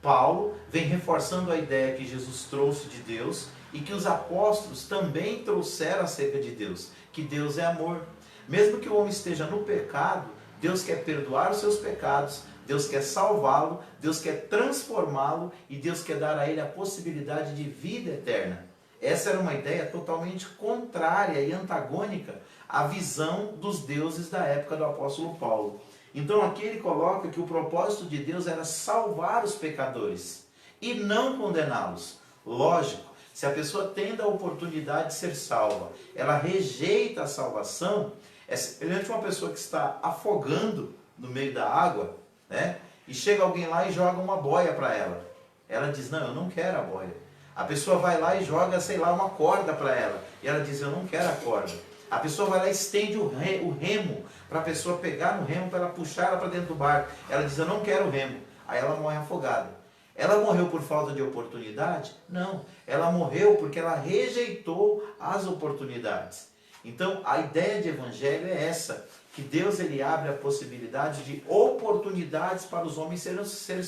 Paulo vem reforçando a ideia que Jesus trouxe de Deus e que os apóstolos também trouxeram acerca de Deus, que Deus é amor. Mesmo que o homem esteja no pecado, Deus quer perdoar os seus pecados, Deus quer salvá-lo, Deus quer transformá-lo e Deus quer dar a ele a possibilidade de vida eterna. Essa era uma ideia totalmente contrária e antagônica à visão dos deuses da época do apóstolo Paulo. Então aqui ele coloca que o propósito de Deus era salvar os pecadores e não condená-los. Lógico, se a pessoa tem a oportunidade de ser salva, ela rejeita a salvação, é semelhante a uma pessoa que está afogando no meio da água, né? E chega alguém lá e joga uma boia para ela. Ela diz, não, eu não quero a boia. A pessoa vai lá e joga, sei lá, uma corda para ela. E ela diz, eu não quero a corda. A pessoa vai lá e estende o remo para a pessoa pegar no remo, para ela puxar ela para dentro do barco. Ela diz, eu não quero o remo. Aí ela morre afogada. Ela morreu por falta de oportunidade? Não. Ela morreu porque ela rejeitou as oportunidades. Então, a ideia de evangelho é essa, que Deus ele abre a possibilidade de oportunidades para os homens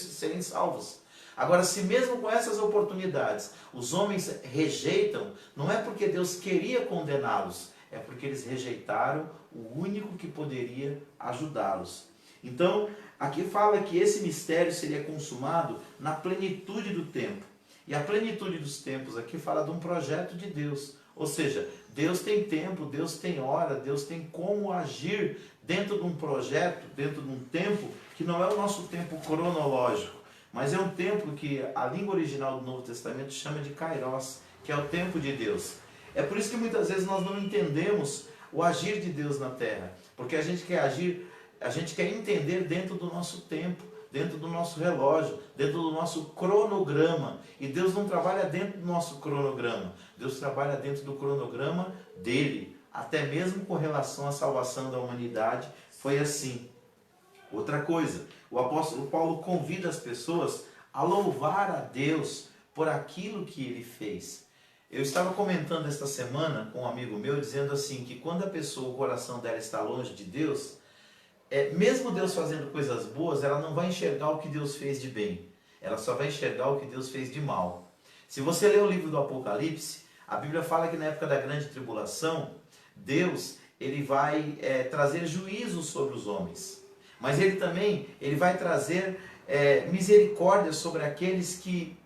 serem salvos. Agora, se mesmo com essas oportunidades os homens rejeitam, não é porque Deus queria condená-los, é porque eles rejeitaram o único que poderia ajudá-los. Então, aqui fala que esse mistério seria consumado na plenitude do tempo. E a plenitude dos tempos aqui fala de um projeto de Deus. Ou seja, Deus tem tempo, Deus tem hora, Deus tem como agir dentro de um projeto, dentro de um tempo que não é o nosso tempo cronológico, mas é um tempo que a língua original do Novo Testamento chama de Kairos, que é o tempo de Deus. É por isso que muitas vezes nós não entendemos o agir de Deus na terra, porque a gente quer agir, a gente quer entender dentro do nosso tempo, dentro do nosso relógio, dentro do nosso cronograma. E Deus não trabalha dentro do nosso cronograma, Deus trabalha dentro do cronograma dele, até mesmo com relação à salvação da humanidade, foi assim. Outra coisa, o apóstolo Paulo convida as pessoas a louvar a Deus por aquilo que ele fez. Eu estava comentando esta semana com um amigo meu, dizendo assim, que quando a pessoa, o coração dela está longe de Deus, mesmo Deus fazendo coisas boas, ela não vai enxergar o que Deus fez de bem. Ela só vai enxergar o que Deus fez de mal. Se você ler o livro do Apocalipse, a Bíblia fala que na época da grande tribulação, Deus ele vai trazer juízo sobre os homens. Mas ele vai trazer misericórdia sobre aqueles que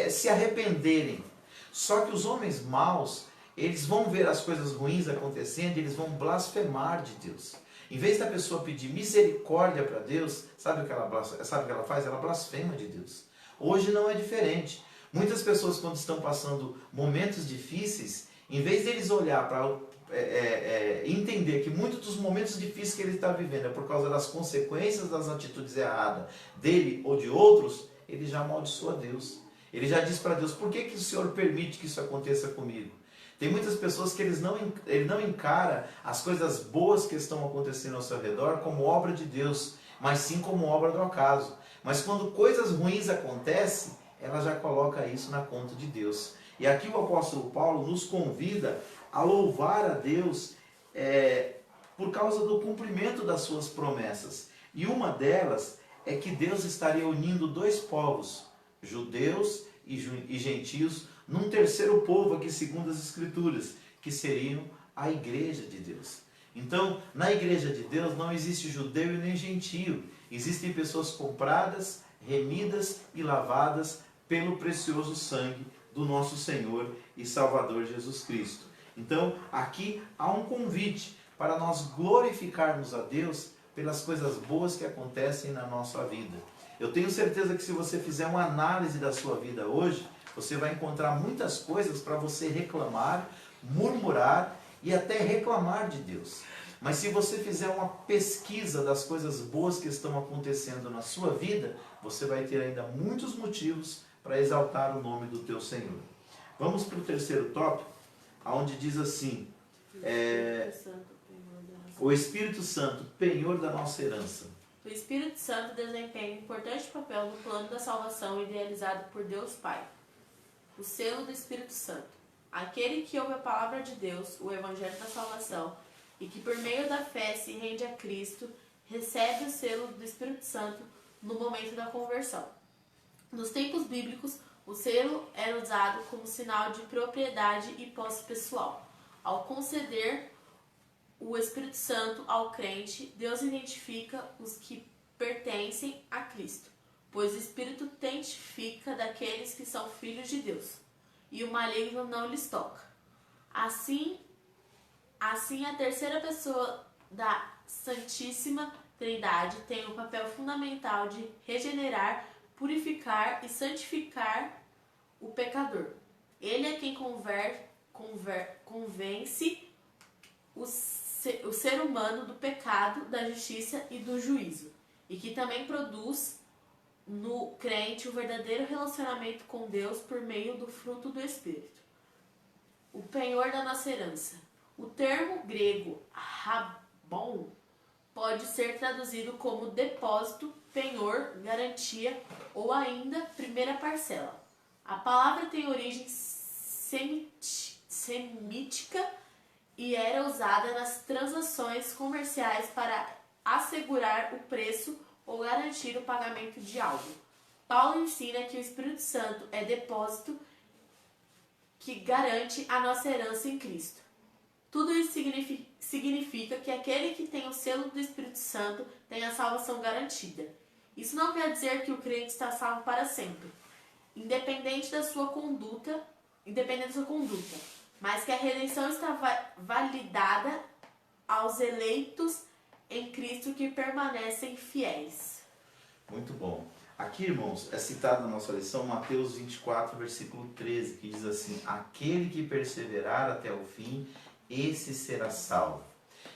se arrependerem. Só que os homens maus, eles vão ver as coisas ruins acontecendo e eles vão blasfemar de Deus. Em vez da pessoa pedir misericórdia para Deus, sabe o que ela faz? Ela blasfema de Deus. Hoje não é diferente. Muitas pessoas, quando estão passando momentos difíceis, em vez deles olhar para entender que muitos dos momentos difíceis que ele está vivendo é por causa das consequências das atitudes erradas dele ou de outros, ele já amaldiçoa Deus. Ele já diz para Deus, por que o Senhor permite que isso aconteça comigo? Tem muitas pessoas que ele não encara as coisas boas que estão acontecendo ao seu redor como obra de Deus, mas sim como obra do acaso. Mas quando coisas ruins acontecem, ela já coloca isso na conta de Deus. E aqui o apóstolo Paulo nos convida a louvar a Deus por causa do cumprimento das suas promessas. E uma delas é que Deus estaria unindo dois povos, judeus e gentios, num terceiro povo aqui segundo as Escrituras, que seriam a igreja de Deus. Então, na igreja de Deus não existe judeu e nem gentio. Existem pessoas compradas, remidas e lavadas pelo precioso sangue do nosso Senhor e Salvador Jesus Cristo. Então, aqui há um convite para nós glorificarmos a Deus pelas coisas boas que acontecem na nossa vida. Eu tenho certeza que se você fizer uma análise da sua vida hoje, você vai encontrar muitas coisas para você reclamar, murmurar e até reclamar de Deus. Mas se você fizer uma pesquisa das coisas boas que estão acontecendo na sua vida, você vai ter ainda muitos motivos para exaltar o nome do teu Senhor. Vamos para o terceiro tópico, onde diz assim, o Espírito Santo, penhor da nossa herança. O Espírito Santo desempenha um importante papel no plano da salvação idealizado por Deus Pai. O selo do Espírito Santo. Aquele que ouve a palavra de Deus, o Evangelho da salvação, e que por meio da fé se rende a Cristo, recebe o selo do Espírito Santo no momento da conversão. Nos tempos bíblicos, o selo era usado como sinal de propriedade e posse pessoal. Ao conceder o Espírito Santo ao crente, Deus identifica os que pertencem a Cristo, pois o Espírito testifica daqueles que são filhos de Deus, e o maligno não lhes toca. Assim, a terceira pessoa da Santíssima Trindade tem o papel fundamental de regenerar, purificar e santificar o pecador. Ele é quem convence o ser humano do pecado, da justiça e do juízo, e que também produz no crente o verdadeiro relacionamento com Deus por meio do fruto do Espírito. O penhor da nossa herança. O termo grego rabon pode ser traduzido como depósito, penhor, garantia ou ainda primeira parcela. A palavra tem origem semítica e era usada nas transações comerciais para assegurar o preço ou garantir o pagamento de algo. Paulo ensina que o Espírito Santo é depósito que garante a nossa herança em Cristo. Tudo isso significa que aquele que tem o selo do Espírito Santo tem a salvação garantida. Isso não quer dizer que o crente está salvo para sempre, independente da sua conduta, mas que a redenção está validada aos eleitos em Cristo que permanecem fiéis. Muito bom. Aqui, irmãos, é citado na nossa lição Mateus 24, versículo 13, que diz assim: aquele que perseverar até o fim, esse será salvo.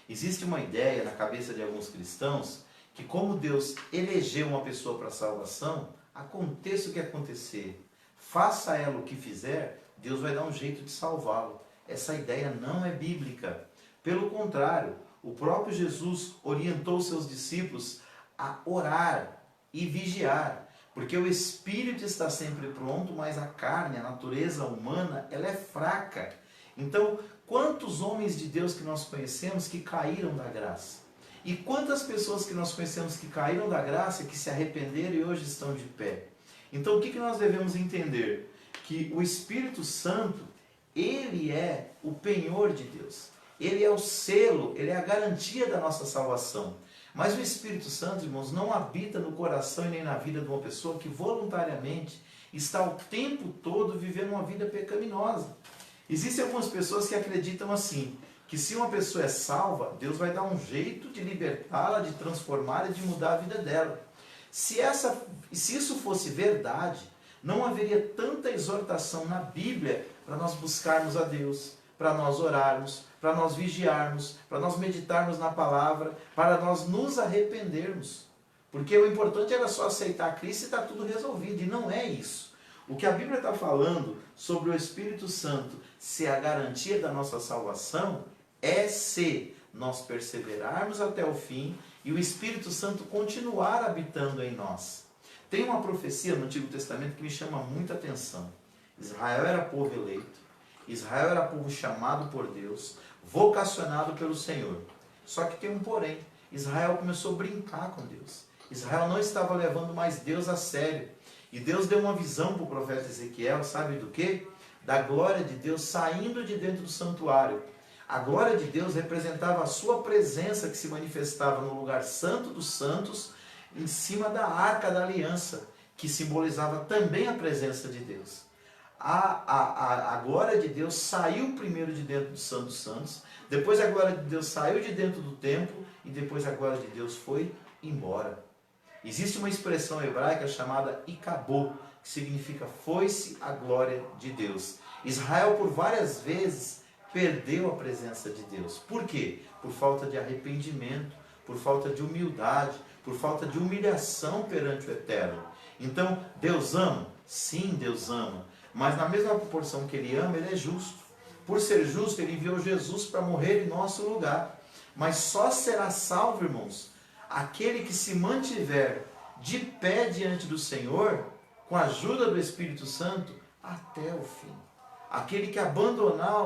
Existe uma ideia na cabeça de alguns cristãos que, como Deus elegeu uma pessoa para a salvação, aconteça o que acontecer, faça ela o que fizer, Deus vai dar um jeito de salvá-lo. Essa ideia não é bíblica. Pelo contrário, o próprio Jesus orientou seus discípulos a orar e vigiar, porque o espírito está sempre pronto, mas a carne, a natureza humana, ela é fraca. Então, quantos homens de Deus que nós conhecemos que caíram da graça? E quantas pessoas que nós conhecemos que caíram da graça, que se arrependeram e hoje estão de pé? Então, o que nós devemos entender? Que o Espírito Santo, ele é o penhor de Deus. Ele é o selo, ele é a garantia da nossa salvação. Mas o Espírito Santo, irmãos, não habita no coração e nem na vida de uma pessoa que voluntariamente está o tempo todo vivendo uma vida pecaminosa. Existem algumas pessoas que acreditam assim, que se uma pessoa é salva, Deus vai dar um jeito de libertá-la, de transformá-la e de mudar a vida dela. Se isso fosse verdade, não haveria tanta exortação na Bíblia para nós buscarmos a Deus, para nós orarmos, para nós vigiarmos, para nós meditarmos na palavra, para nós nos arrependermos. Porque o importante era só aceitar Cristo e está tudo resolvido, e não é isso. O que a Bíblia está falando sobre o Espírito Santo ser a garantia da nossa salvação é se nós perseverarmos até o fim e o Espírito Santo continuar habitando em nós. Tem uma profecia no Antigo Testamento que me chama muita atenção. Israel era povo eleito, Israel era povo chamado por Deus, vocacionado pelo Senhor. Só que tem um porém, Israel começou a brincar com Deus. Israel não estava levando mais Deus a sério. E Deus deu uma visão para o profeta Ezequiel, sabe do quê? Da glória de Deus saindo de dentro do santuário. A glória de Deus representava a sua presença que se manifestava no lugar santo dos santos, em cima da arca da aliança, que simbolizava também a presença de Deus. A glória de Deus saiu primeiro de dentro do Santo dos Santos, depois a glória de Deus saiu de dentro do templo e depois a glória de Deus foi embora. Existe uma expressão hebraica chamada ikabô, que significa foi-se a glória de Deus. Israel por várias vezes perdeu a presença de Deus. Por quê? Por falta de arrependimento, por falta de humildade, por falta de humilhação perante o Eterno. Então, Deus ama? Sim, Deus ama. Mas na mesma proporção que Ele ama, Ele é justo. Por ser justo, Ele enviou Jesus para morrer em nosso lugar. Mas só será salvo, irmãos, aquele que se mantiver de pé diante do Senhor, com a ajuda do Espírito Santo, até o fim. Aquele que abandonar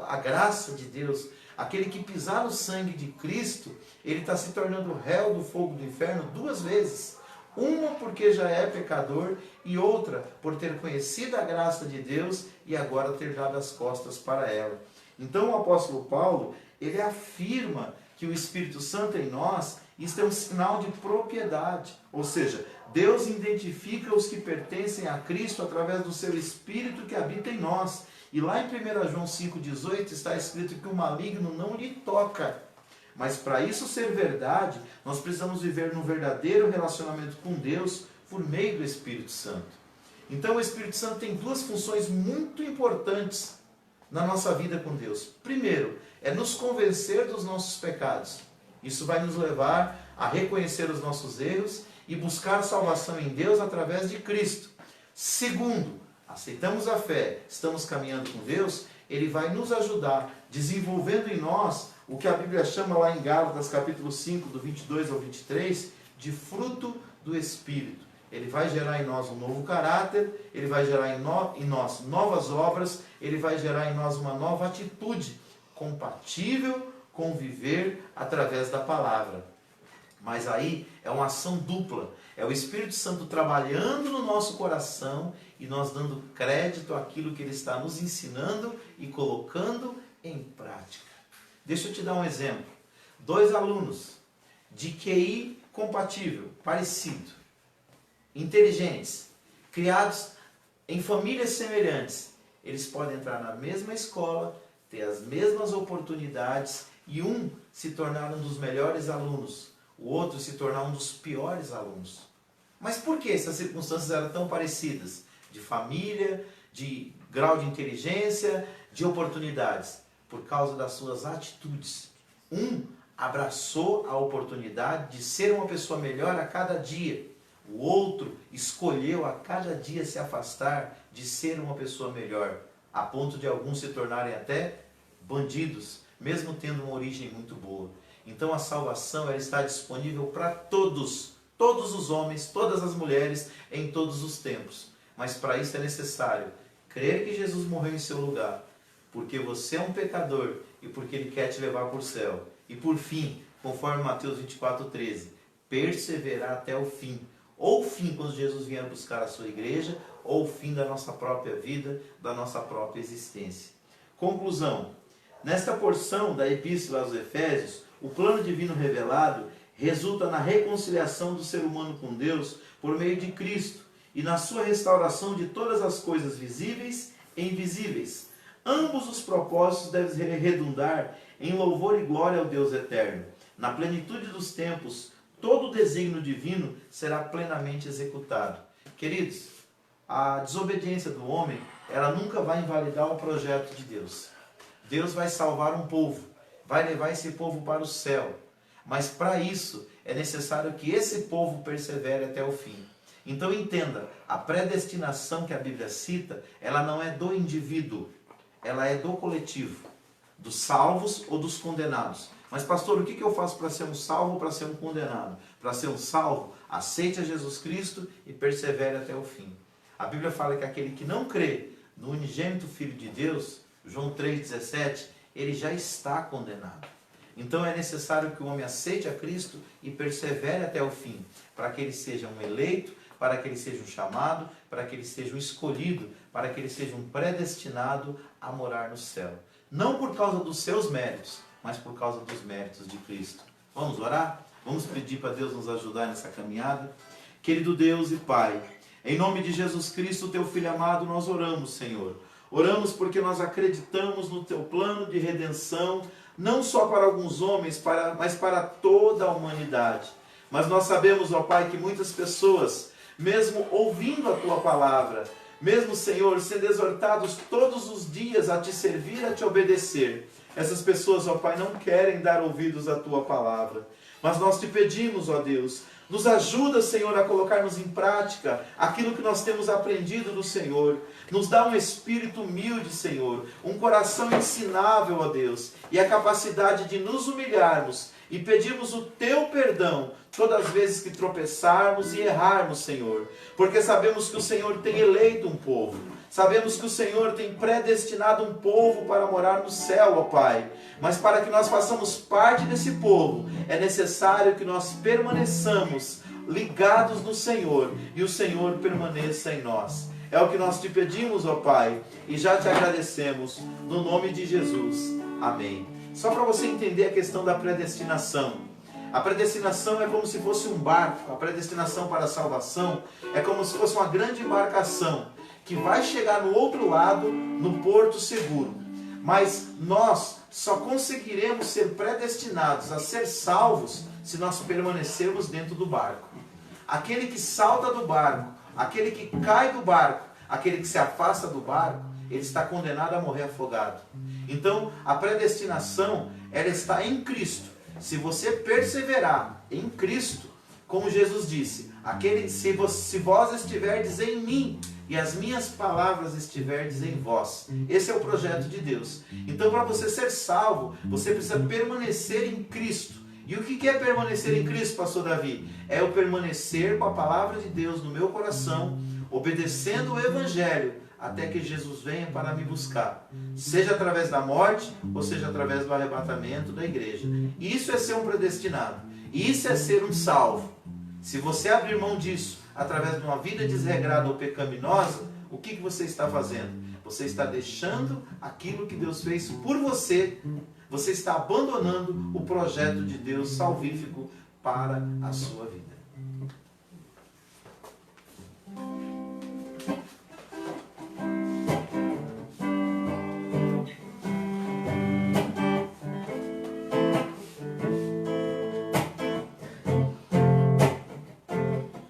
a graça de Deus, aquele que pisar no sangue de Cristo, ele está se tornando réu do fogo do inferno 2 vezes. Uma porque já é pecador e outra por ter conhecido a graça de Deus e agora ter dado as costas para ela. Então o apóstolo Paulo, ele afirma que o Espírito Santo em nós, isso é um sinal de propriedade. Ou seja, Deus identifica os que pertencem a Cristo através do seu Espírito que habita em nós. E lá em 1 João 5,18 está escrito que o maligno não lhe toca. Mas para isso ser verdade, nós precisamos viver num verdadeiro relacionamento com Deus por meio do Espírito Santo. Então o Espírito Santo tem 2 funções muito importantes na nossa vida com Deus. Primeiro, é nos convencer dos nossos pecados. Isso vai nos levar a reconhecer os nossos erros e buscar salvação em Deus através de Cristo. Segundo, aceitamos a fé, estamos caminhando com Deus, Ele vai nos ajudar, desenvolvendo em nós o que a Bíblia chama lá em Gálatas capítulo 5, do 22 ao 23, de fruto do Espírito. Ele vai gerar em nós um novo caráter, Ele vai gerar em nós novas obras, Ele vai gerar em nós uma nova atitude, compatível com viver através da palavra. Mas aí é uma ação dupla. É o Espírito Santo trabalhando no nosso coração e nós dando crédito àquilo que Ele está nos ensinando e colocando em prática. Deixa eu te dar um exemplo. 2 alunos de QI compatível, parecido, inteligentes, criados em famílias semelhantes, eles podem entrar na mesma escola, ter as mesmas oportunidades e um se tornar um dos melhores alunos, o outro se tornar um dos piores alunos. Mas por que essas circunstâncias eram tão parecidas? De família, de grau de inteligência, de oportunidades. Por causa das suas atitudes. Um abraçou a oportunidade de ser uma pessoa melhor a cada dia. O outro escolheu a cada dia se afastar de ser uma pessoa melhor, a ponto de alguns se tornarem até bandidos, mesmo tendo uma origem muito boa. Então a salvação ela está disponível para todos os homens, todas as mulheres, em todos os tempos. Mas para isso é necessário crer que Jesus morreu em seu lugar, porque você é um pecador e porque Ele quer te levar para o céu. E por fim, conforme Mateus 24:13, perseverar até o fim. Ou o fim quando Jesus vier buscar a sua igreja, ou o fim da nossa própria vida, da nossa própria existência. Conclusão. Nesta porção da Epístola aos Efésios, o plano divino revelado resulta na reconciliação do ser humano com Deus por meio de Cristo e na sua restauração de todas as coisas visíveis e invisíveis. Ambos os propósitos devem redundar em louvor e glória ao Deus eterno. Na plenitude dos tempos, todo o desígnio divino será plenamente executado. Queridos, a desobediência do homem, ela nunca vai invalidar o projeto de Deus. Deus vai salvar um povo, vai levar esse povo para o céu. Mas para isso, é necessário que esse povo persevere até o fim. Então entenda, a predestinação que a Bíblia cita, ela não é do indivíduo, ela é do coletivo, dos salvos ou dos condenados. Mas pastor, o que eu faço para ser um salvo ou para ser um condenado? Para ser um salvo, aceite a Jesus Cristo e persevere até o fim. A Bíblia fala que aquele que não crê no unigênito Filho de Deus, João 3,17, ele já está condenado. Então é necessário que o homem aceite a Cristo e persevere até o fim, para que ele seja um eleito, para que ele seja um chamado, para que ele seja um escolhido, para que ele seja um predestinado a morar no céu. Não por causa dos seus méritos, mas por causa dos méritos de Cristo. Vamos orar? Vamos pedir para Deus nos ajudar nessa caminhada? Querido Deus e Pai, em nome de Jesus Cristo, Teu Filho amado, nós oramos, Senhor. Oramos porque nós acreditamos no Teu plano de redenção, não só para alguns homens, mas para toda a humanidade. Mas nós sabemos, ó Pai, que muitas pessoas, mesmo ouvindo a Tua palavra, mesmo, Senhor, sendo exortados todos os dias a te servir, a te obedecer, essas pessoas, ó Pai, não querem dar ouvidos à tua palavra. Mas nós te pedimos, ó Deus, nos ajuda, Senhor, a colocarmos em prática aquilo que nós temos aprendido do Senhor. Nos dá um espírito humilde, Senhor, um coração ensinável, ó Deus, e a capacidade de nos humilharmos e pedirmos o teu perdão todas as vezes que tropeçarmos e errarmos, Senhor. Porque sabemos que o Senhor tem eleito um povo. Sabemos que o Senhor tem predestinado um povo para morar no céu, ó Pai. Mas para que nós façamos parte desse povo, é necessário que nós permaneçamos ligados no Senhor e o Senhor permaneça em nós. É o que nós te pedimos, ó Pai, e já te agradecemos, no nome de Jesus. Amém. Só para você entender a questão da predestinação. A predestinação é como se fosse um barco. A predestinação para a salvação é como se fosse uma grande embarcação que vai chegar no outro lado, no porto seguro. Mas nós só conseguiremos ser predestinados a ser salvos se nós permanecermos dentro do barco. Aquele que salta do barco, aquele que cai do barco, aquele que se afasta do barco, ele está condenado a morrer afogado. Então, a predestinação, ela está em Cristo. Se você perseverar em Cristo, como Jesus disse, se vós estiverdes em mim e as minhas palavras estiverdes em vós. Esse é o projeto de Deus. Então, para você ser salvo, você precisa permanecer em Cristo. E o que é permanecer em Cristo, pastor Davi? É eu permanecer com a palavra de Deus no meu coração, obedecendo o Evangelho, até que Jesus venha para me buscar. Seja através da morte, ou seja através do arrebatamento da igreja. Isso é ser um predestinado. Isso é ser um salvo. Se você abrir mão disso, através de uma vida desregrada ou pecaminosa, o que você está fazendo? Você está deixando aquilo que Deus fez por você. Você está abandonando o projeto de Deus salvífico para a sua vida.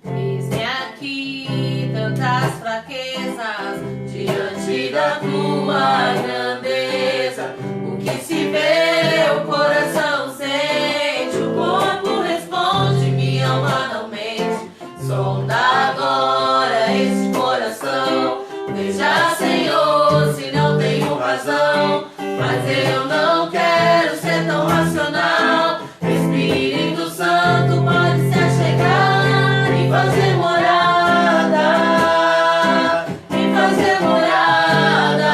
Eis-me aqui, tantas fraquezas, diante da tua grandeza. O que se vê, o coração sente, o corpo responde, minha alma não mente. Sonda agora este coração, veja, Senhor, se não tenho razão. Mas eu não quero ser tão racional. Espírito Santo pode se achegar e fazer morada, e fazer morada.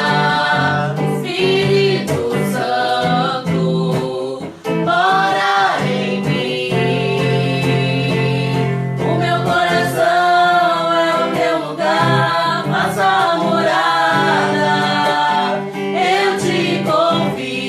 Espírito Santo, mora em mim. O meu coração é o teu lugar, faça morada. Eu te convido.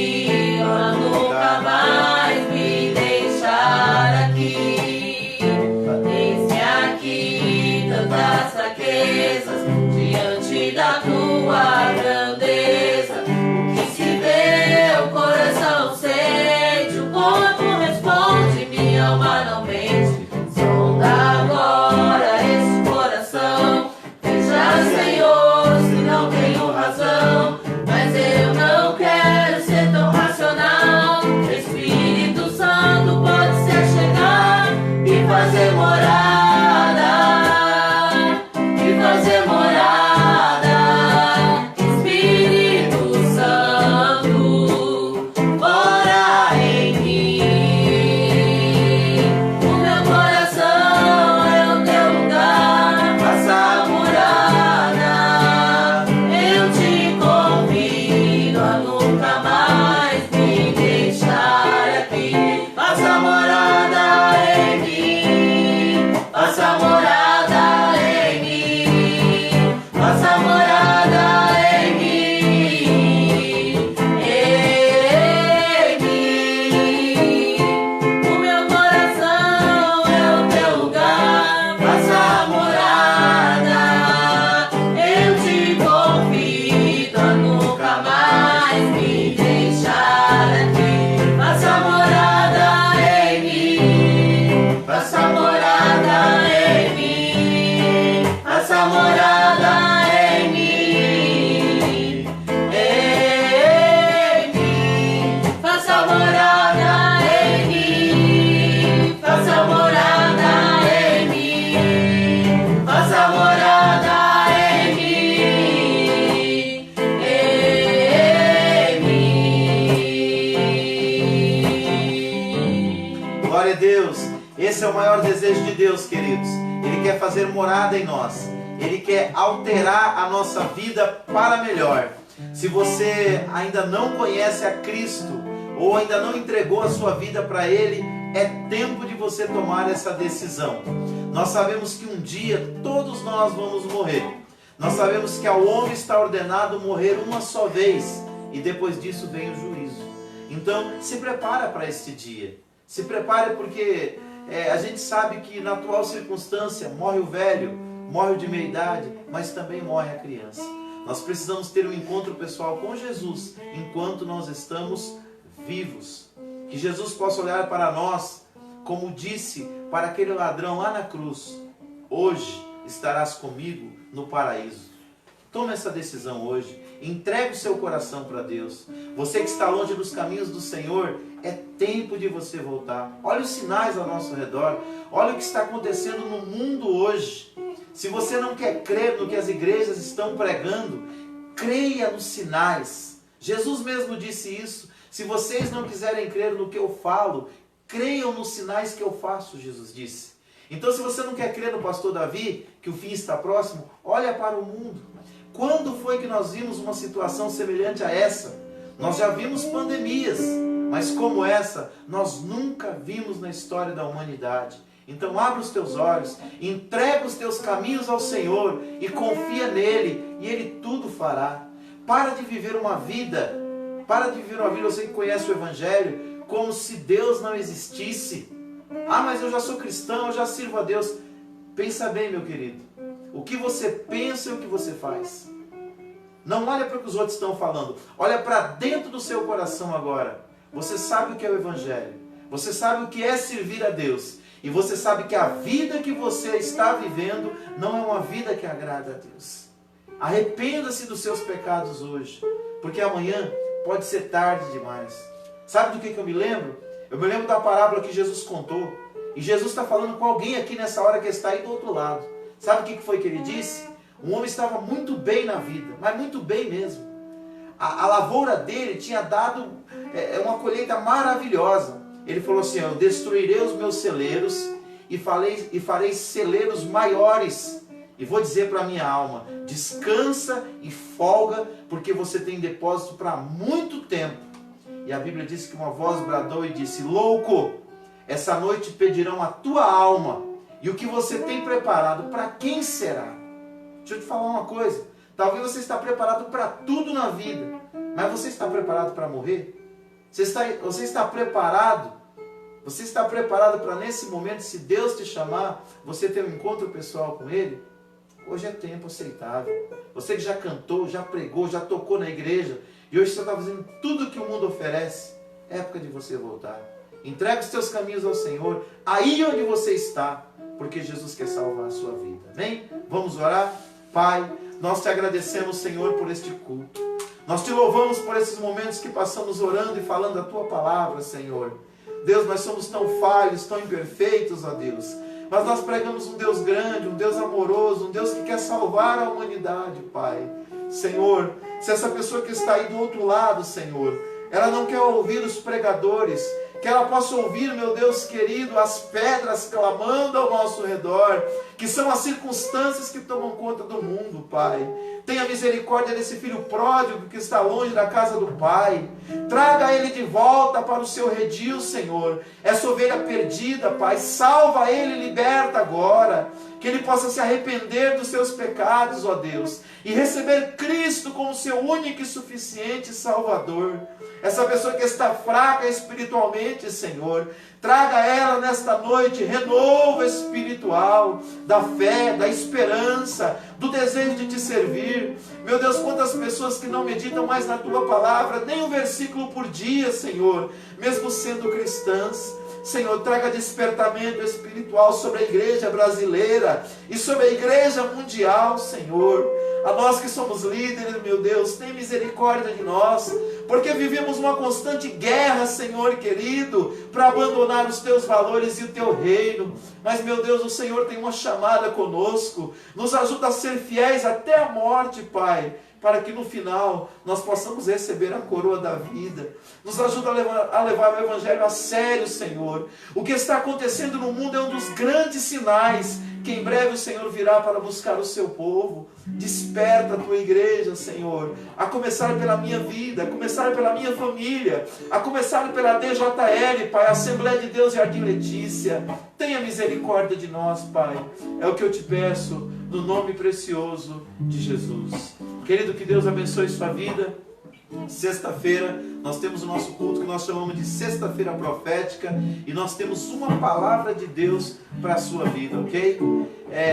Esse é o maior desejo de Deus, queridos. Ele quer fazer morada em nós. Ele quer alterar a nossa vida para melhor. Se você ainda não conhece a Cristo, ou ainda não entregou a sua vida para Ele, é tempo de você tomar essa decisão. Nós sabemos que um dia todos nós vamos morrer. Nós sabemos que ao homem está ordenado morrer uma só vez, e depois disso vem o juízo. Então, se prepara para este dia. Se prepare, porque a gente sabe que na atual circunstância morre o velho, morre o de meia idade, mas também morre a criança. Nós precisamos ter um encontro pessoal com Jesus enquanto nós estamos vivos. Que Jesus possa olhar para nós, como disse para aquele ladrão lá na cruz: hoje estarás comigo no paraíso. Tome essa decisão hoje. Entregue o seu coração para Deus. Você que está longe dos caminhos do Senhor, é tempo de você voltar. Olha os sinais ao nosso redor. Olha o que está acontecendo no mundo hoje. Se você não quer crer no que as igrejas estão pregando, creia nos sinais. Jesus mesmo disse isso. Se vocês não quiserem crer no que eu falo, creiam nos sinais que eu faço, Jesus disse. Então, se você não quer crer no pastor Davi, que o fim está próximo, olha para o mundo. Quando foi que nós vimos uma situação semelhante a essa? Nós já vimos pandemias, mas como essa, nós nunca vimos na história da humanidade. Então abre os teus olhos, entrega os teus caminhos ao Senhor e confia nele, e Ele tudo fará. Para de viver uma vida, você que conhece o Evangelho, como se Deus não existisse. Ah, mas eu já sou cristão, eu já sirvo a Deus. Pensa bem, meu querido. O que você pensa e o que você faz. Não olha para o que os outros estão falando. Olha para dentro do seu coração agora. Você sabe o que é o Evangelho. Você sabe o que é servir a Deus. E você sabe que a vida que você está vivendo não é uma vida que agrada a Deus. Arrependa-se dos seus pecados hoje. Porque amanhã pode ser tarde demais. Sabe do que eu me lembro? Eu me lembro da parábola que Jesus contou. E Jesus está falando com alguém aqui nessa hora que está aí do outro lado. Sabe o que foi que ele disse? Um homem estava muito bem na vida, mas muito bem mesmo. A lavoura dele tinha dado uma colheita maravilhosa. Ele falou assim: eu destruirei os meus celeiros e farei celeiros maiores. E vou dizer para a minha alma: descansa e folga, porque você tem depósito para muito tempo. E a Bíblia diz que uma voz bradou e disse: louco, essa noite pedirão a tua alma, e o que você tem preparado, para quem será? Deixa eu te falar uma coisa. Talvez você está preparado para tudo na vida, mas você está preparado para morrer? Você está preparado? Você está preparado para nesse momento, se Deus te chamar, você ter um encontro pessoal com Ele? Hoje é tempo aceitável. Você que já cantou, já pregou, já tocou na igreja, e hoje você está fazendo tudo que o mundo oferece, é época de você voltar. Entrega os teus caminhos ao Senhor, aí onde você está, porque Jesus quer salvar a sua vida. Amém? Vamos orar? Pai, nós te agradecemos, Senhor, por este culto. Nós te louvamos por esses momentos que passamos orando e falando a tua palavra, Senhor. Deus, nós somos tão falhos, tão imperfeitos, ó Deus. Mas nós pregamos um Deus grande, um Deus amoroso, um Deus que quer salvar a humanidade, Pai. Senhor, se essa pessoa que está aí do outro lado, Senhor, ela não quer ouvir os pregadores, que ela possa ouvir, meu Deus querido, as pedras clamando ao nosso redor, que são as circunstâncias que tomam conta do mundo, Pai. Tenha misericórdia desse filho pródigo que está longe da casa do Pai. Traga ele de volta para o seu redil, Senhor. Essa ovelha perdida, Pai, salva ele, liberta agora. Que ele possa se arrepender dos seus pecados, ó Deus, e receber Cristo como seu único e suficiente Salvador. Essa pessoa que está fraca espiritualmente, Senhor, traga ela nesta noite renovo espiritual, da fé, da esperança, do desejo de te servir. Meu Deus, quantas pessoas que não meditam mais na tua palavra, nem um versículo por dia, Senhor, mesmo sendo cristãs. Senhor, traga despertamento espiritual sobre a igreja brasileira e sobre a igreja mundial, Senhor. A nós que somos líderes, meu Deus, tem misericórdia de nós, porque vivemos uma constante guerra, Senhor querido, para abandonar os teus valores e o teu reino. Mas, meu Deus, o Senhor tem uma chamada conosco, nos ajuda a ser fiéis até a morte, Pai, para que no final nós possamos receber a coroa da vida. Nos ajuda a levar o Evangelho a sério, Senhor. O que está acontecendo no mundo é um dos grandes sinais que em breve o Senhor virá para buscar o seu povo. Desperta a tua igreja, Senhor, a começar pela minha vida, a começar pela minha família, a começar pela DJL, Pai, Assembleia de Deus Jardim Letícia. Tenha misericórdia de nós, Pai. É o que eu te peço, no nome precioso de Jesus. Querido, que Deus abençoe sua vida. Sexta-feira nós temos o nosso culto que nós chamamos de Sexta-feira Profética, e nós temos uma palavra de Deus para a sua vida, ok?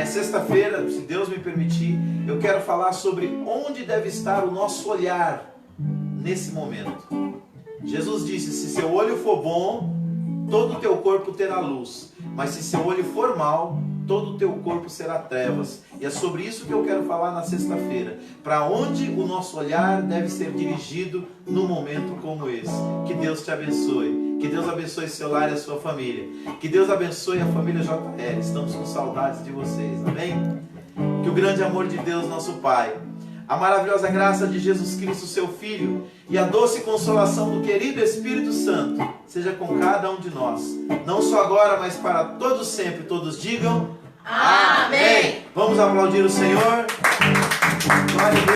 Sexta-feira, se Deus me permitir, eu quero falar sobre onde deve estar o nosso olhar nesse momento. Jesus disse: se seu olho for bom, todo o teu corpo terá luz, mas se seu olho for mau, todo o teu corpo será trevas. E é sobre isso que eu quero falar na sexta-feira. Para onde o nosso olhar deve ser dirigido num momento como esse. Que Deus te abençoe. Que Deus abençoe seu lar e a sua família. Que Deus abençoe a família JL. Estamos com saudades de vocês. Amém? Que o grande amor de Deus, nosso Pai, a maravilhosa graça de Jesus Cristo, seu Filho, e a doce consolação do querido Espírito Santo seja com cada um de nós, não só agora, mas para todos sempre. Todos digam amém. Vamos aplaudir o Senhor. Glória a Deus.